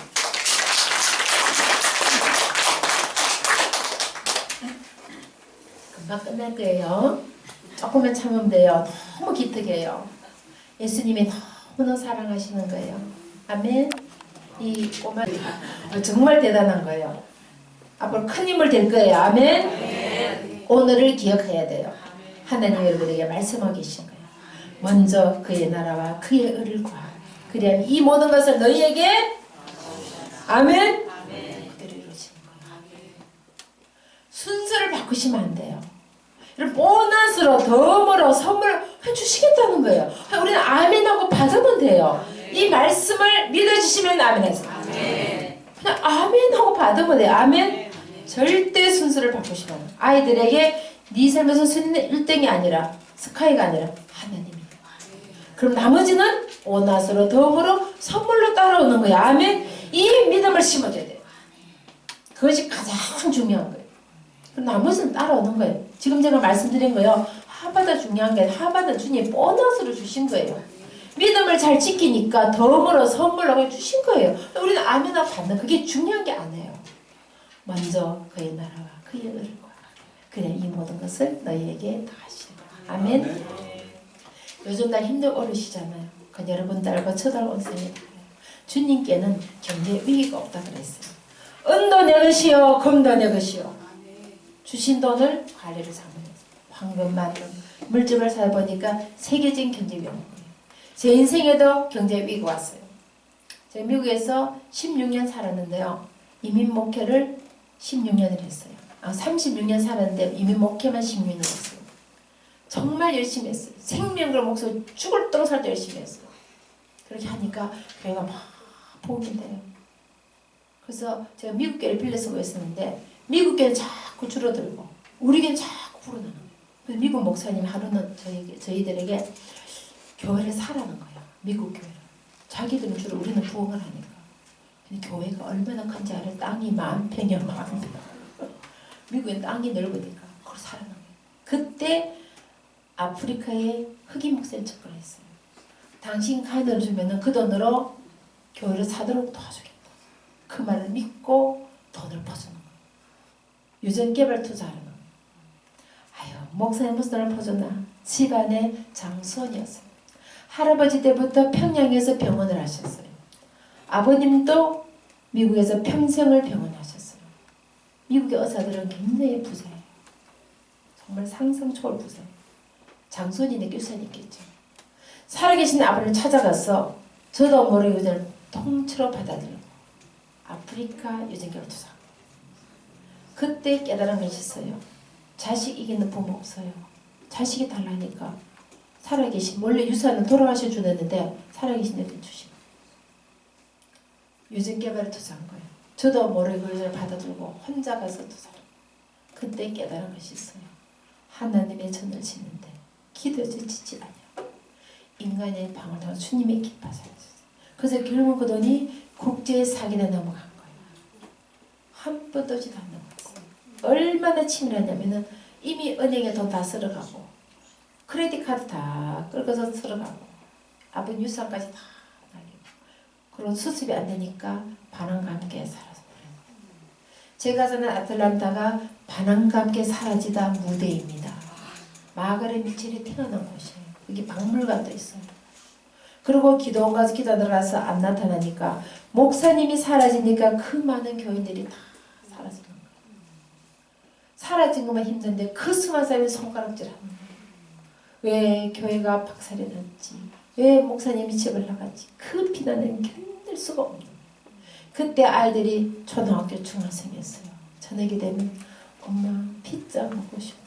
금방 끝날 거예요. 조금만 참으면 돼요. 너무 기특해요. 예수님이 너무나 사랑하시는 거예요. 아멘. 이 꼬마 정말 대단한 거예요. 앞으로 큰 힘을 될 거예요. 아멘. 아멘. 오늘을 기억해야 돼요. 하나님 여러분에게 말씀하고 계신 거예요. 먼저 그의 나라와 그의 의를 구하라. 그래야 이 모든 것을 너희에게 아멘. 그대로 이루어지는 거예요. 순서를 바꾸시면 안 돼요. 이런 보너스로 덤으로 선물을 주시겠다는 거예요. 우리는 아멘하고 받으면 돼요. 이 말씀을 믿어주시면 아멘하세요. 그냥 아멘하고 받으면 돼요. 아멘. 절대 순서를 바꾸시면 아이들에게 네 삶에서 순위는 1등이 아니라 스카이가 아니라 하나님이에요. 그럼 나머지는 오낫으로 덤으로 선물로 따라오는 거예요. 아멘. 이 믿음을 심어줘야 돼요. 그것이 가장 중요한 거예요. 나머지는 따라오는 거예요. 지금 제가 말씀드린 거요. 하바다 중요한 게 하바다 주님이 보너스로 주신 거예요. 믿음을 잘 지키니까 덤으로 선물로 주신 거예요. 우리는 아멘나 받는 그게 중요한 게 아니에요. 먼저 그의 나라와 그의 의를 구하라. 그래 이 모든 것을 너희에게 다 하시리라. 아멘. 요즘 날 힘들어오르시잖아요. 그 여러분들 알고 쳐다온 셈이 다르요. 주님께는 경제 위기가 없다 그랬어요. 은도 내 것이요 금도 내 것이요. 주신 돈을 관리를 잘못했어요. 황금, 만금, 물질을 살아보니까 세계적인 경제 위기 온 거예요. 제 인생에도 경제 위기가 왔어요. 제가 미국에서 16년 살았는데요. 이민 목회를 16년을 했어요. 36년 살았는데 이민 목회만 16년을 했어요. 정말 열심히 했어요. 생명을 목숨 죽을 똥 살 때 열심히 했어요. 그렇게 하니까 교회가 막 보험이 돼요. 그래서 제가 미국 교회를 빌려서 모였었는데 미국 교회는 자꾸 줄어들고 우리 교회는 자꾸 불어나는 거예요. 그래서 미국 목사님이 하루는 저희들에게 교회를 사라는 거예요. 미국 교회를. 자기들은 주로 우리는 부흥을 하니까. 근데 교회가 얼마나 큰지 알아요? 땅이 10,000평이야 10,000평. 미국엔 땅이 넓으니까 그걸 사라는 거예요. 그때 아프리카에 흑인 목사님 접근했어요. 당신 카드를 주면은 그 돈으로 교회를 사도록 도와주겠다. 그 말을 믿고 돈을 퍼주는 거예요. 유전개발 투자하는 거예요. 아유, 목사님 무슨 돈을 퍼줬나? 집안의 장수원이었어요. 할아버지 때부터 평양에서 병원을 하셨어요. 아버님도 미국에서 평생을 병원하셨어요. 미국의 의사들은 굉장히 부자예요. 정말 상상 초월 부자예요. 장손이네 교사님겠죠. 살아계신 아버지를 찾아가서 저도 모르게 유전을 통째로 받아들이고 아프리카 유전결을 투자합니다. 그때 깨달은 것이 있어요. 자식 이기는 부모 없어요. 자식이 달라니까 살아계신 원래 유산은 돌아가셔 주는데 살아계신 애들 주시고 유전개발에 투자한 거예요. 저도 모르게 유전을 받아들고 혼자 가서 투자를. 그때 깨달은 것이 있어요. 하나님의 전을 짓는데 기도해서 짓지 않냐. 인간의 방을 통해 주님의 기뻐하셨어요. 그래서 결국 그 돈이 국제 사기에 넘어간 거예요. 한 푼도 없이도 안 넘어갔어요. 얼마나 치밀하냐면은 이미 은행에 돈 다 쓸어가고 크레딧 카드 다 끌어서 쓸어가고 아버지 유산까지 다 날리고 그런 수습이 안 되니까 반항과 함께 사라져 버려요. 제가 사는 아틀란타가 반항과 함께 사라지다 무대입니다. 마가렛 미첼이 태어난 곳이에요. 여기 박물관도 있어요. 그리고 기도원 가서 기도 들어가서 안 나타나니까 목사님이 사라지니까 그 많은 교인들이 다 사라지는 거예요. 사라진 것만 힘든데 그 수많은 사람이 손가락질하는 거예요. 왜 교회가 박살이 났지? 왜 목사님이 집을 나갔지? 그 비난은 견딜 수가 없는 거예요. 그때 아이들이 초등학교 중학생이었어요. 저녁이 되면 엄마 피자 먹고 싶어요.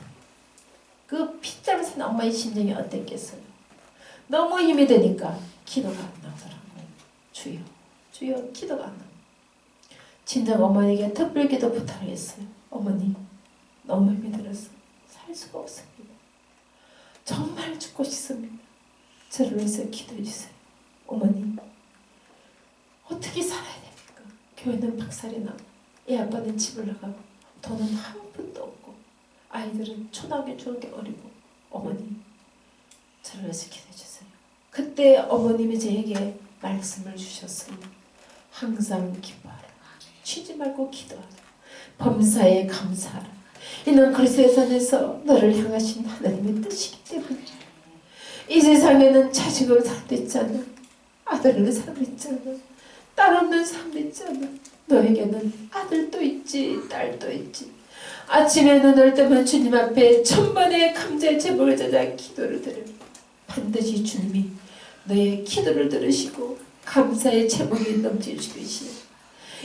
그 피자를 산 엄마의 심정이 어땠겠어요? 너무 힘이 드니까 기도가 안 나오더라고요. 주여, 주여 기도가 안 나와요. 친정 어머니에게 특별기도 부탁했어요. 어머니 너무 힘이 들어서 살 수가 없습니다. 정말 죽고 싶습니다. 저를 위해서 기도해 주세요. 어머니 어떻게 살아야 됩니까? 교회는 박살이 나고 애 아빠는 집을 나가고 돈은 한 푼도 없고 아이들은 초등학교 중학교 어리고 어머니 저를 위해서 기도해 주세요. 그때 어머님이 저에게 말씀을 주셨어요. 항상 기뻐하라. 쉬지 말고 기도하라. 범사에 감사하라. 이는 그리스도의 선에서 너를 향하신 하나님의 뜻이기 때문에 이 세상에는 자식으로 살도 있잖아. 아들로 살도 있잖아. 딸 없는 사람도 있잖아. 너에게는 아들도 있지 딸도 있지. 아침에 눈을 뜨면 주님 앞에 천번의 감사의 제목을 찾아 기도를 드려 반드시 주님이 너의 기도를 들으시고 감사의 제목이 넘쳐주시오.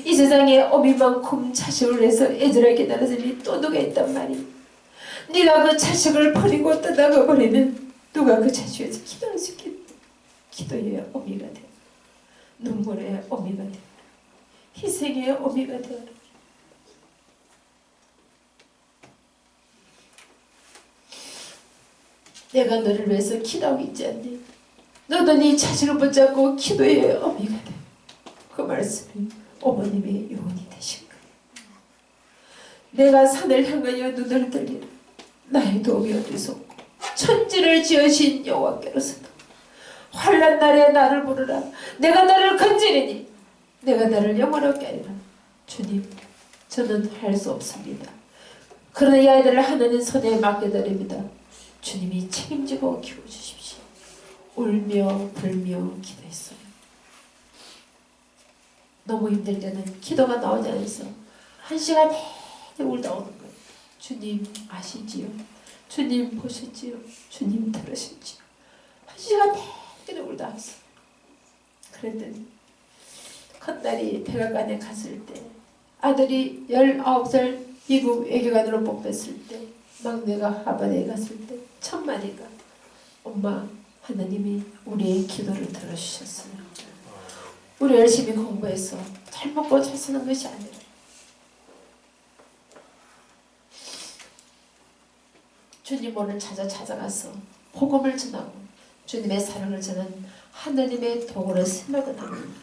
이 세상에 어미만큼 자식을 위해서 애절하게 나는 사람이 또 누가 있단 말이야. 네가 그 자식을 버리고 떠나가 버리면 누가 그 자식에서 기도할 수 있겠니? 기도의 어미가 되어 눈물의 어미가 되어 희생의 어미가 되어라. 내가 너를 위해서 기도하고 있지 않니? 너도 네 자식을 붙잡고 기도의 어미가 돼. 그 말씀이 어머님의 유언이 되신 거예요. 내가 산을 향하여 눈을 들리라. 나의 도움이 어디서 없고 천지를 지으신 여호와께로서다. 환난 날에 나를 부르라. 내가 너를 건지리니 내가 너를 영원하게 하리라. 주님, 저는 할 수 없습니다. 그러나 이 아이들을 하나님 손에 맡겨드립니다. 주님이 책임지고 키워주십시오. 울며 불며 기도했어요. 너무 힘들 때는 기도가 나오지 않아서 1시간 내내 울다 오는 거예요. 주님 아시지요? 주님 보셨지요? 주님 들으셨지요? 1시간 내내 울다 왔어요. 그랬더니 큰딸이 백악관에 갔을 때, 아들이 19살 미국 외교관으로 뽑혔을 때, 막내가 하버드에 갔을 때 첫 마디가 엄마, 하나님이 우리의 기도를 들어주셨어요. 우리 열심히 공부해서 잘 먹고 잘 사는 것이 아니라 주님 오늘 찾아가서 복음을 전하고 주님의 사랑을 전하는 하나님의 도구로 쓰려고 합니다.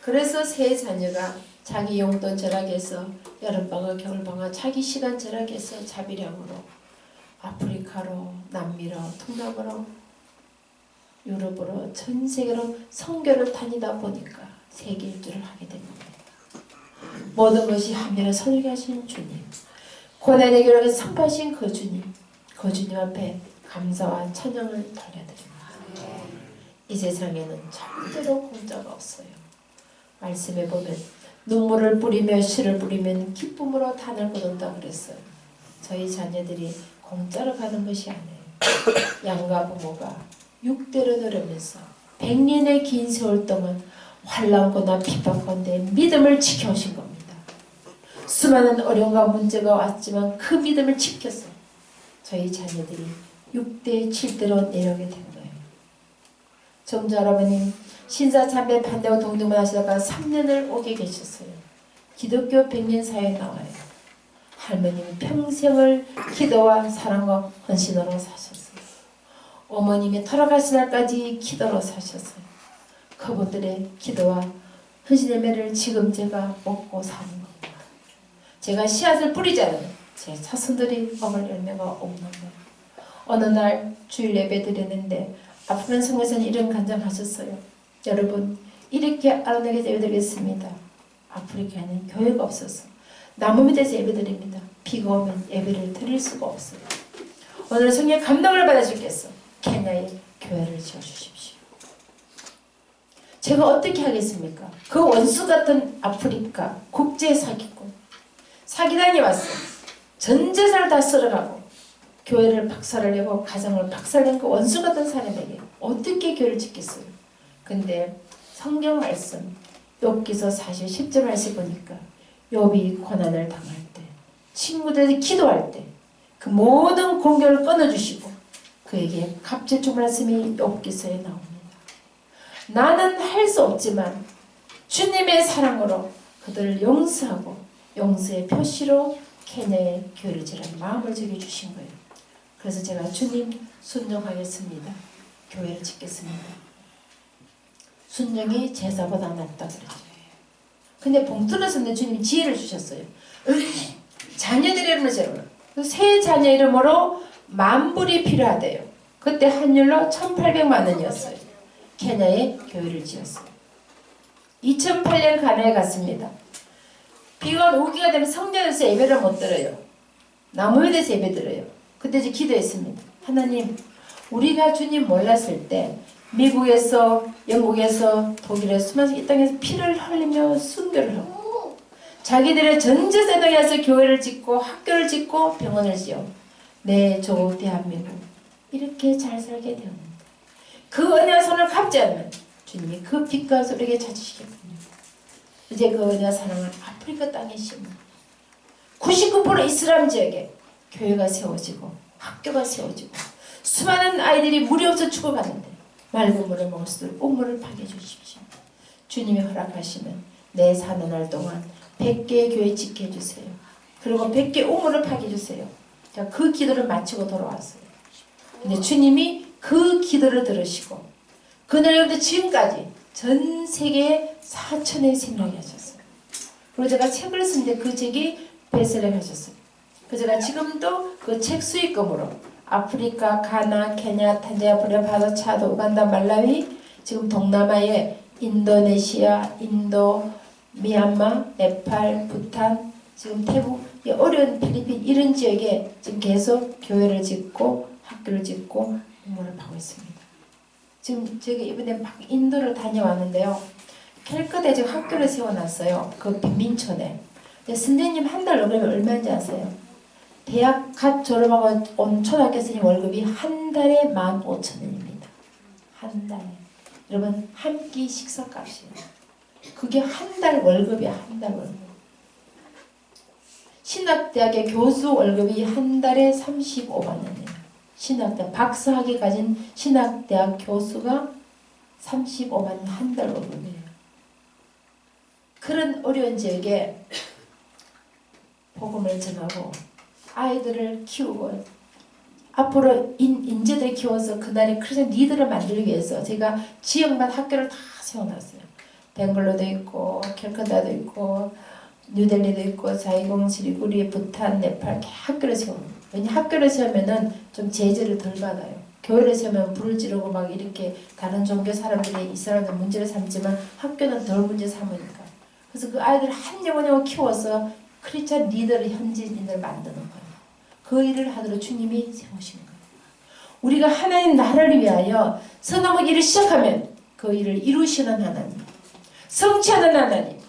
그래서 세 자녀가 자기 용돈 절약해서 여름방학 겨울방학 자기 시간 절약해서 자비량으로 아프리카로 남미로 동남으로 유럽으로 전 세계로 선교를 다니다 보니까 세계 일주를 하게 된 겁니다. 모든 것이 하늘에 설계하신 주님, 고난의 길을 선포하신 그 주님 앞에 감사와 찬양을 돌려드립니다. 이 세상에는 절대로 공짜가 없어요. 말씀에 보면 눈물을 뿌리며 씨를 뿌리면 기쁨으로 단을 거둔다 그랬어요. 저희 자녀들이 공짜로 가는 것이 아니에요. 양가 부모가 6대를 누르면서 100년의 긴 세월 동안 환난과 비판 가운데 믿음을 지켜오신 겁니다. 수많은 어려움과 문제가 왔지만 그 믿음을 지켜서 저희 자녀들이 6대 7대로 내려오게 된 거예요. 정주 할아버님 신사 참배 반대하고 동등만 하시다가 3년을 오게 계셨어요. 기독교 100년 사회에 나와요. 할머님은 평생을 기도와 사랑과 헌신으로 사셨어요. 어머님이 돌아가신 날까지 기도로 사셨어요. 그분들의 기도와 헌신의 매를 지금 제가 먹고 사는 겁니다. 제가 씨앗을 뿌리잖아요. 제 자손들이 먹을 열매가 없는 거예요. 어느 날 주일 예배 드렸는데 아프면 성교사님 이런 간증하셨어요. 여러분 이렇게 아름다게 예배드리겠습니다. 아프리카에는 교회가 없어서 나무 밑에서 예배드립니다. 비가 오면 예배를 드릴 수가 없어요. 오늘 성령 감동을 받아주겠어. 케냐에 교회를 지어주십시오. 제가 어떻게 하겠습니까? 그 원수 같은 아프리카 국제 사기꾼 사기단이 왔어요. 전 재산을 다 쓸어가고 교회를 박살을 내고 가정을 박살낸 그 원수 같은 사람에게 어떻게 교회를 짓겠어요? 근데 성경 말씀 욥기서 40, 10절 말씀 보니까 욥이 고난을 당할 때 친구들이 기도할 때 그 모든 공격을 끊어주시고 그에게 갑질 주 말씀이 욥기서에 나옵니다. 나는 할 수 없지만 주님의 사랑으로 그들을 용서하고 용서의 표시로 케냐의 교회를 지라는 마음을 저게 주신 거예요. 그래서 제가 주님 순종하겠습니다. 교회를 짓겠습니다. 순종이 제사보다 낫다 그랬죠. 근데 봉투를 썼는데 주님이 지혜를 주셨어요. 자녀들 이름을 제로 세 자녀 이름으로 10,000불이 필요하대요. 그때 환율로 1,800만 원이었어요. 케냐에 교회를 지었어요. 2008년 가나에 갔습니다. 비가 우기가 되면 성전에서 예배를 못 들어요. 나무에대해서 예배 들어요. 그때 이제 기도했습니다. 하나님, 우리가 주님 몰랐을 때 미국에서 영국에서 독일에서 수많은 이 땅에서 피를 흘리며 순교를 하고 자기들의 전 재산을 해서 교회를 짓고 학교를 짓고 병원을 지어 내 조 대한민국 이렇게 잘 살게 되었는데 그 은혜와 손을 갚지 않으면 주님이 그 빛과 소리에게 찾으시겠군요. 이제 그 은혜와 사랑을 아프리카 땅에 심어 99% 이슬람 지역에 교회가 세워지고 학교가 세워지고 수많은 아이들이 물이 없어 죽어가는데 맑은 물을 먹을 수 있도록 온물을 파게 해주십시오. 주님이 허락하시면 내 사는 날 동안 100개의 교회 짓게 해주세요. 그리고 100개 온물을 파게 해주세요. 제가 그 기도를 마치고 돌아왔어요. 근데 주님이 그 기도를 들으시고 그날부터 지금까지 전 세계에 4천의 생명이 하셨어요. 그리고 제가 책을 쓴데 그 책이 베스트셀러 하셨어요. 그래서 제가 지금도 그 책 수익금으로 아프리카, 가나, 케냐, 탄자니아, 부르키나파소, 차드, 우간다, 말라위, 지금 동남아의 인도네시아, 인도, 미얀마, 네팔, 부탄, 지금 태국, 어려운 필리핀 이런 지역에 지금 계속 교회를 짓고 학교를 짓고 공부를 하고 있습니다. 지금 제가 이번에 인도를 다녀왔는데요. 캘커다에 지금 학교를 세워놨어요. 그 빈민촌에. 선생님 한 달 월급이 얼마인지 아세요? 대학 갓 졸업하고 온 초등학교 선생님 월급이 한 달에 15,000원입니다. 한 달에. 여러분 한 끼 식사값이에요. 그게 한 달 월급이야. 한 달 월급. 신학대학의 교수 월급이 한 달에 35만 원이에요. 신학대학 박사학위 가진 신학대학 교수가 35만 원 한 달 월급이에요. 그런 어려운 지역에 복음을 전하고 아이들을 키우고 앞으로 인재들 키워서 그날의 크리스천 리더를 만들기 위해서 제가 지역만 학교를 다 세워놨어요. 벵글로도 있고 캘커다도 있고 뉴델리도 있고 사이공, 시리구리, 부탄, 네팔 학교를 세웁니다. 왜냐 학교를 세우면은 좀 제재를 덜 받아요. 교회를 세우면 불을 지르고 막 이렇게 다른 종교 사람들이 이 사람들 문제를 삼지만 학교는 덜 문제 삼으니까. 그래서 그 아이들 한 영혼을 키워서 크리스천 리더를 현지인을 만드는 거예요. 그 일을 하도록 주님이 세우신 거예요. 우리가 하나님 나라를 위하여 선한 일을 시작하면 그 일을 이루시는 하나님, 성취하는 하나님,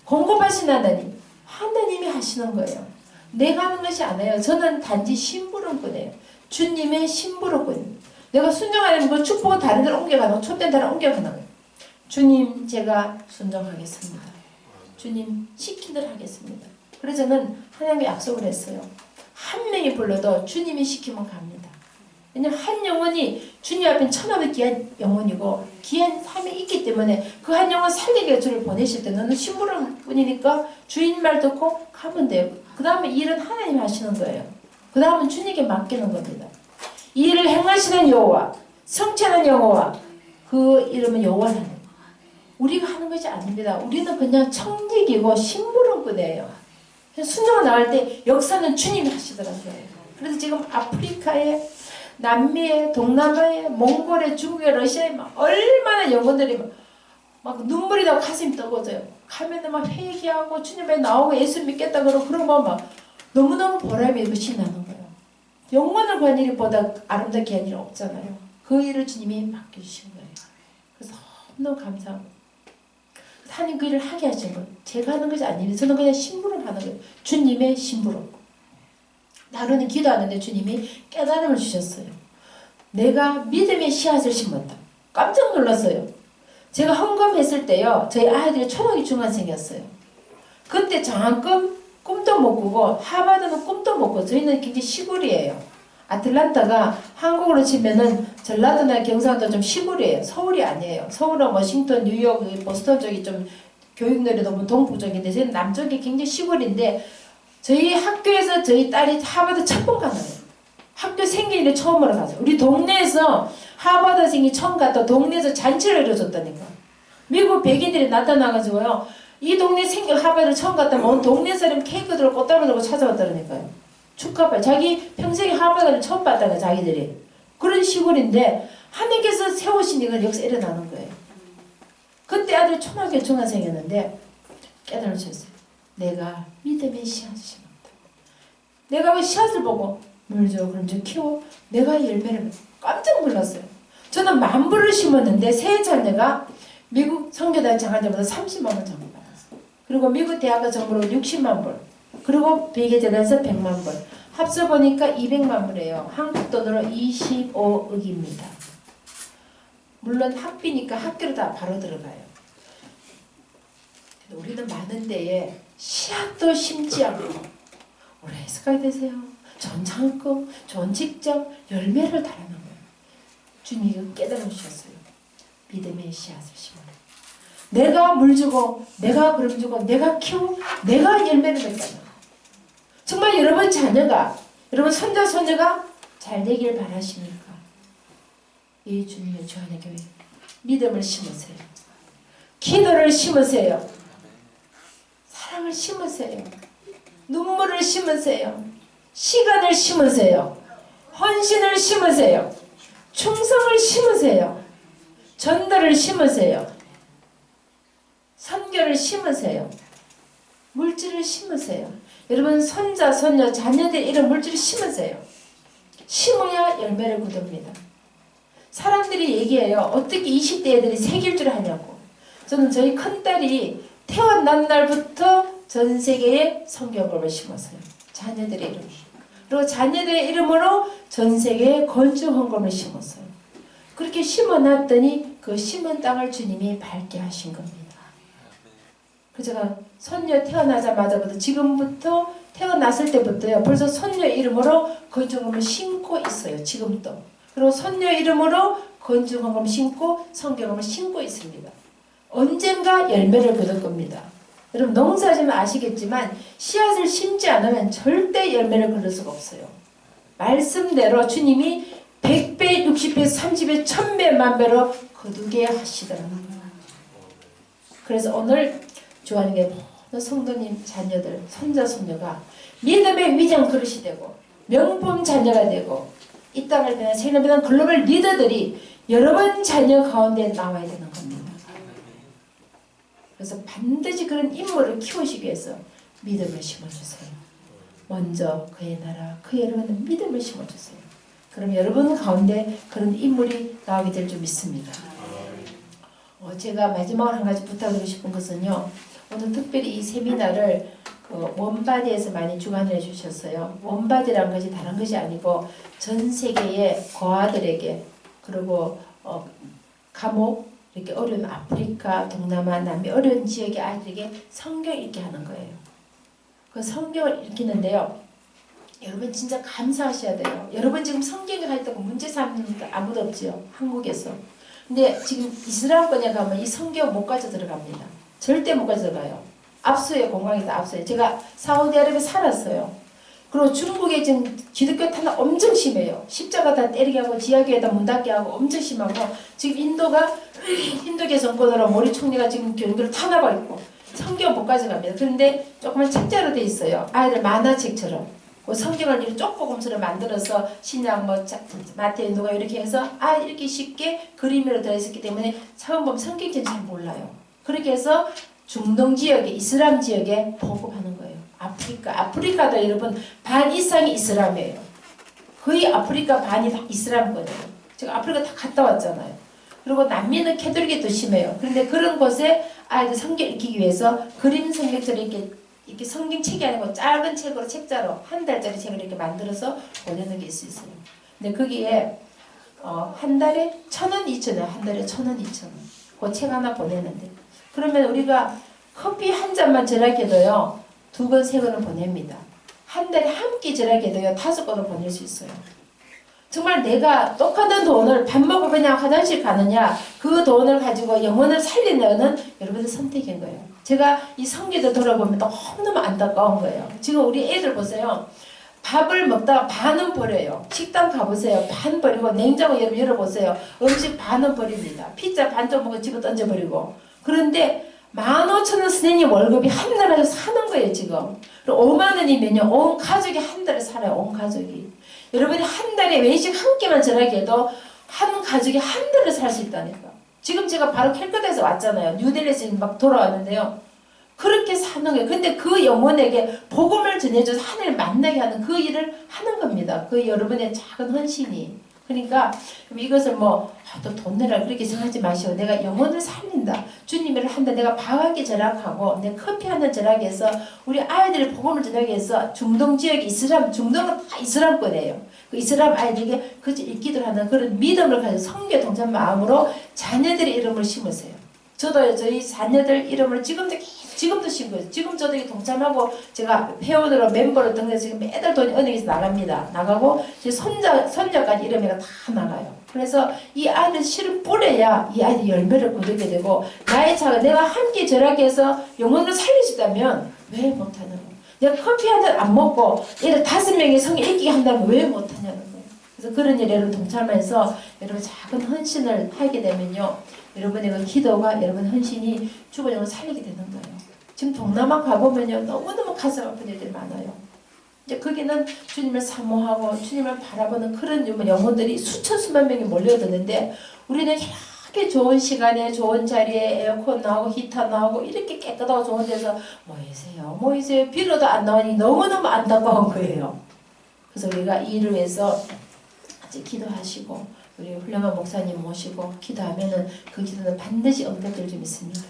공급하시는 하나님, 하나님이 하시는 거예요. 내가 하는 것이 아니에요. 저는 단지 심부름꾼이에요. 주님의 심부름꾼. 내가 순종하는 그 축복은 다른 데로 옮겨가는 촛된 데로 옮겨가는 거예요. 주님 제가 순종하겠습니다. 주님 시킨 대로 하겠습니다. 그래서 저는 하나님께 약속을 했어요. 한 명이 불러도 주님이 시키면 갑니다. 왜냐하면 한 영혼이 주님 앞에 천하의 귀한 영혼이고 귀한 삶이 있기 때문에 그 한 영혼 살리기 위해 주를 보내실 때 너는 심부름뿐이니까 주인 말 듣고 가면 돼요. 그 다음에 일은 하나님이 하시는 거예요. 그 다음은 주님께 맡기는 겁니다. 이 일을 행하시는 여호와, 성취하는 여호와, 그 이름은 여호와는 우리가 하는 것이 아닙니다. 우리는 그냥 청직이고 심부름꾼이에요. 순종을 나갈 때 역사는 주님이 하시더라고요. 그래서 지금 아프리카에, 남미에, 동남아에, 몽골에, 중국에, 러시아에 막 얼마나 영혼들이 막 눈물이 나고 가슴이 뜨거워져요. 가면은 막 회개하고 주님에 나오고 예수 믿겠다 그러고 그런 거 막 너무너무 보람이 것이 나는 거예요. 영혼을 구한 일보다 아름답게 한 일은 없잖아요. 그 일을 주님이 맡겨주신 거예요. 그래서 너무 감사하고 하나님 그 일을 하게 하신 거예요. 제가 하는 것이 아니에요. 저는 그냥 심부름 하는 거예요. 주님의 심부름. 나로는 기도하는데 주님이 깨달음을 주셨어요. 내가 믿음의 씨앗을 심었다. 깜짝 놀랐어요. 제가 헌금했을 때요. 저희 아이들이 초등학교 중학생이었어요. 그때 장학금 꿈도 못 꾸고 하버드는 꿈도 못 꾸고 저희는 굉장히 시골이에요. 아틀란타가 한국으로 치면은 전라도나 경상도 좀 시골이에요. 서울이 아니에요. 서울은 워싱턴, 뉴욕, 보스턴 쪽이 좀 교육열이 너무 동부 쪽인데 저희는 남쪽이 굉장히 시골인데 저희 학교에서 저희 딸이 하버드 첫 번 가는 거예요. 학교 생일에 처음으로 가죠. 우리 동네에서 하버드생이 처음 갔다 동네에서 잔치를 이뤄줬다니까. 미국 백인들이 나타나가지고요. 이 동네 하버드 처음 갔다면 온 동네 사람 케이크 들고 꽃다발 들고 찾아왔다니까요. 축하발. 자기 평생에 하버드를 처음 봤다가 자기들이. 그런 시골인데 하나님께서 세우시니까 역사 일어나는 거예요. 그때 아들 초등학교 중학생이었는데 깨달아 주셨어요. 내가 믿음의 씨앗을 심었다. 내가 그 씨앗을 보고 물 줘 그럼 좀 키워. 내가 열매를 깜짝 놀랐어요. 저는 10,000불을 심었는데 세 자녀가 미국 성교대 장학금보다 30만 원 정도 받았어요. 그리고 미국 대학가 정보로 60만 불. 그리고 베개재단에서 100만 불. 합쳐 보니까 200만 불이에요. 한국 돈으로 25억입니다. 물론 학비니까 학교로 다 바로 들어가요. 우리는 많은 데에 씨앗도 심지 않고 올해 해석하게 되세요. 좋은 장학금, 좋은 직장, 열매를 달아나는 거예요. 주님이 깨달아 주셨어요. 믿음의 씨앗을 심어라. 내가 물 주고, 내가 그름 주고, 내가 키우고, 내가 열매를 맺잖아. 정말 여러분 자녀가, 여러분 손자, 손녀가 잘 되길 바라십니까? 이 주님의 주 안의 교회 믿음을 심으세요. 기도를 심으세요. 사랑을 심으세요. 눈물을 심으세요. 시간을 심으세요. 헌신을 심으세요. 충성을 심으세요. 전도를 심으세요. 선교를 심으세요. 물질을 심으세요. 여러분 손자, 손녀, 자녀들 이런 물질을 심으세요. 심어야 열매를 거둡니다. 사람들이 얘기해요. 어떻게 20대 애들이 새길줄 하냐고. 저는 저희 큰딸이 태어난 날부터 전 세계에 성경법을 심었어요. 자녀들의 이름. 그리고 자녀들의 이름으로 전 세계에 건축 헌금을 심었어요. 그렇게 심어놨더니 그 심은 땅을 주님이 밝게 하신 겁니다. 그래서 제가 손녀 태어나자마자부터 지금부터 태어났을 때부터요. 벌써 손녀 이름으로 건축헌금을 심고 있어요. 지금도. 그리고 손녀 이름으로 건축헌금 심고 성경헌금을 심고 있습니다. 언젠가 열매를 거둘 겁니다. 여러분 농사지면 아시겠지만 씨앗을 심지 않으면 절대 열매를 거둘 수가 없어요. 말씀대로 주님이 100배, 60배, 30배, 1000배, 만배로 거두게 하시더라고요. 그래서 오늘 주하는 게 모든 성도님 자녀들, 손자, 손녀가 믿음의 위장 그릇이 되고 명품 자녀가 되고 이 땅을 향한 세계를 글로벌 리더들이 여러분 자녀 가운데 나와야 되는 겁니다. 그래서 반드시 그런 인물을 키우시기 위해서 믿음을 심어주세요. 먼저 그의 나라, 그의 여러분의 믿음을 심어주세요. 그럼 여러분 가운데 그런 인물이 나오게 될 줄 믿습니다. 제가 마지막으로 한 가지 부탁드리고 싶은 것은요. 오늘 특별히 이 세미나를 원바디에서 많이 주관을 해주셨어요. 원바디라는 것이 다른 것이 아니고 전 세계의 고아들에게 그리고 감옥 이렇게 어려운 아프리카, 동남아, 남미 어려운 지역의 아이들에게 성경 읽게 하는 거예요. 그 성경을 읽히는데요. 여러분 진짜 감사하셔야 돼요. 여러분 지금 성경을 할 때 문제 삼는 분 아무도 없지요. 한국에서. 근데 지금 이스라엘권에 가면 이 성경 못 가져 들어갑니다. 절대 못 가져 들어가요. 압수해요. 공항에서 압수해요. 제가 사우디아라비아에 살았어요. 그리고 중국에 지금 기독교 탄압 엄청 심해요. 십자가 다 때리게 하고 지하교회다 문 닫게 하고 엄청 심하고 지금 인도가 힌두교 정권으로 모리 총리가 지금 교인들을 탄압하고 있고 성경 못 가져갑니다. 그런데 조그만 책자로 돼 있어요. 아이들 만화책처럼. 그 성경을 이렇게 쪽보금처럼 만들어서 신약 마태오 누가 이렇게 해서 이렇게 쉽게 그림으로 들어있었기 때문에 처음 보면 성경책 잘 몰라요. 그렇게 해서 중동 지역에 이슬람 지역에 보급하는 거예요. 아프리카도 여러분 반 이상이 이슬람이에요. 거의 아프리카 반이 다 이슬람거든요. 제가 아프리카 다 갔다 왔잖아요. 그리고 남미는 캐톨릭이 더 심해요. 그런데 그런 곳에 아이들 성경 읽기 위해서 그림 성경처럼 이렇게 성경책이 아니고 작은 책으로 책자로 한 달짜리 책을 이렇게 만들어서 보내는 게 있어요. 근데 거기에 한 달에 1,000원, 2,000원, 한 달에 1,000원, 2,000원. 그 책 하나 보내는데 그러면 우리가 커피 한 잔만 절약해도요 2권, 3권을 보냅니다. 한 달에 한 끼 절약해도요 5권을 보낼 수 있어요. 정말 내가 똑같은 돈을 밥 먹고 그냥 화장실 가느냐 그 돈을 가지고 영혼을 살리느냐는 여러분의 선택인 거예요. 제가 이 성경도 돌아보면 너무너무 안타까운 거예요. 지금 우리 애들 보세요. 밥을 먹다가 반은 버려요. 식당 가보세요. 반 버리고 냉장고 여러분 열어보세요. 음식 반은 버립니다. 피자 반 좀 먹고 집어 던져버리고. 그런데 15,000원 선생님 월급이 한 달에 사는 거예요 지금. 그리고 5만 원이면요 온 가족이 한 달에 살아요. 온 가족이. 여러분이 한 달에 외식 한 끼만 절약해도 한 가족이 한 달을 살 수 있다니까. 지금 제가 바로 캘커타에서 왔잖아요. 뉴델리에서 막 돌아왔는데요. 그렇게 사는 거예요. 근데 그 영혼에게 복음을 전해줘서 하나님을 만나게 하는 그 일을 하는 겁니다. 그 여러분의 작은 헌신이. 그러니까 이것을 또 돈 내라 그렇게 생각하지 마시고 내가 영혼을 살린다. 주님을 한다. 내가 방학에 절약하고 내 커피 한 잔 절약해서 우리 아이들의 복음을 전하게해서 중동 지역이 중동은 다 이슬람권이에요. 그 이슬람 아이들에게 그 읽기를 하는 그런 믿음을 가지고 성교 동참 마음으로 자녀들의 이름을 심으세요. 저도 저희 자녀들 이름을 지금도 심고요. 지금 저도 동참하고 제가 회원으로 멤버로 등록해서 지금 매달 돈이 은행에서 나갑니다. 나가고 제 손자까지 이름이 다 나가요. 그래서 이 아이들 실은 뿌려야 이 아이들 열매를 거두게 되고 나의 차가 내가 함께 절약해서 영혼을 살릴 수 있다면 왜 못하는 거예요. 내가 커피 한 잔 안 먹고 얘를 5명이 성경 읽기게 한다면 왜 못하냐는 거예요. 그래서 그런 일에 여러분 동참해서 여러분 작은 헌신을 하게 되면요. 여러분의 그 기도가 여러분 헌신이 죽은 영을 살리게 되는 거예요. 지금 동남아 가보면요. 너무너무 가슴 아픈 일들이 많아요. 이제 거기는 주님을 사모하고 주님을 바라보는 그런 영혼들이 수천 수만 명이 몰려드는데 우리는 이렇게 좋은 시간에 좋은 자리에 에어컨 나오고 히터 나오고 이렇게 깨끗하고 좋은 데서 모이세요 빌어도 안 나오니 너무너무 안타까운 거예요. 그래서 우리가 이 일을 위해서 기도하시고 우리 훌륭한 목사님 모시고 기도하면은 그 기도는 반드시 응답될 줄 믿습니다.